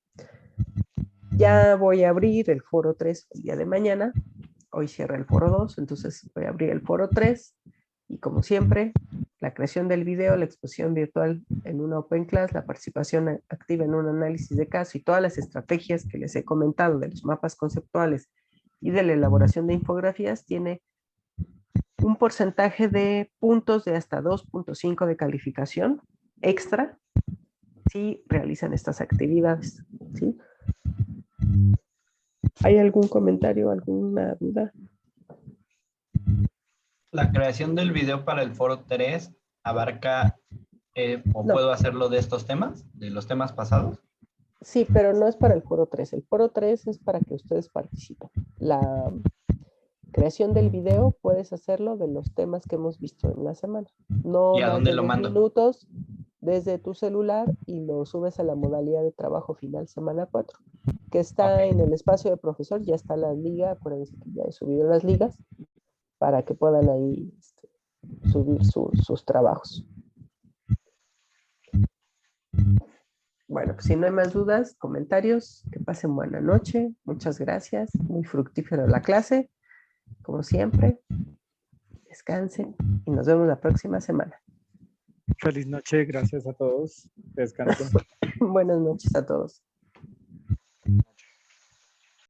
Ya voy a abrir el foro 3 el día de mañana. Hoy cierra el foro 2, entonces voy a abrir el foro 3. Y como siempre, la creación del video, la exposición virtual en una Open Class, la participación activa en un análisis de caso y todas las estrategias que les he comentado de los mapas conceptuales y de la elaboración de infografías tiene un porcentaje de puntos de hasta 2.5 de calificación extra si realizan estas actividades, ¿sí? ¿Hay algún comentario, alguna duda? La creación del video para el foro 3 abarca, o no. ¿Puedo hacerlo de estos temas, de los temas pasados? Sí, pero no es para el foro 3. El foro 3 es para que ustedes participen. La creación del video puedes hacerlo de los temas que hemos visto en la semana. No ¿Y a dónde lo mando? Minutos desde tu celular, y lo subes a la modalidad de trabajo final semana 4, que está en el espacio de profesor. Ya está la liga, acuérdense que ya he subido las ligas para que puedan ahí subir sus trabajos. Bueno, pues si no hay más dudas, comentarios, que pasen buena noche. Muchas gracias. Muy fructífera la clase, como siempre. Descansen y nos vemos la próxima semana. Feliz noche, gracias a todos. Descansen. Buenas noches a todos.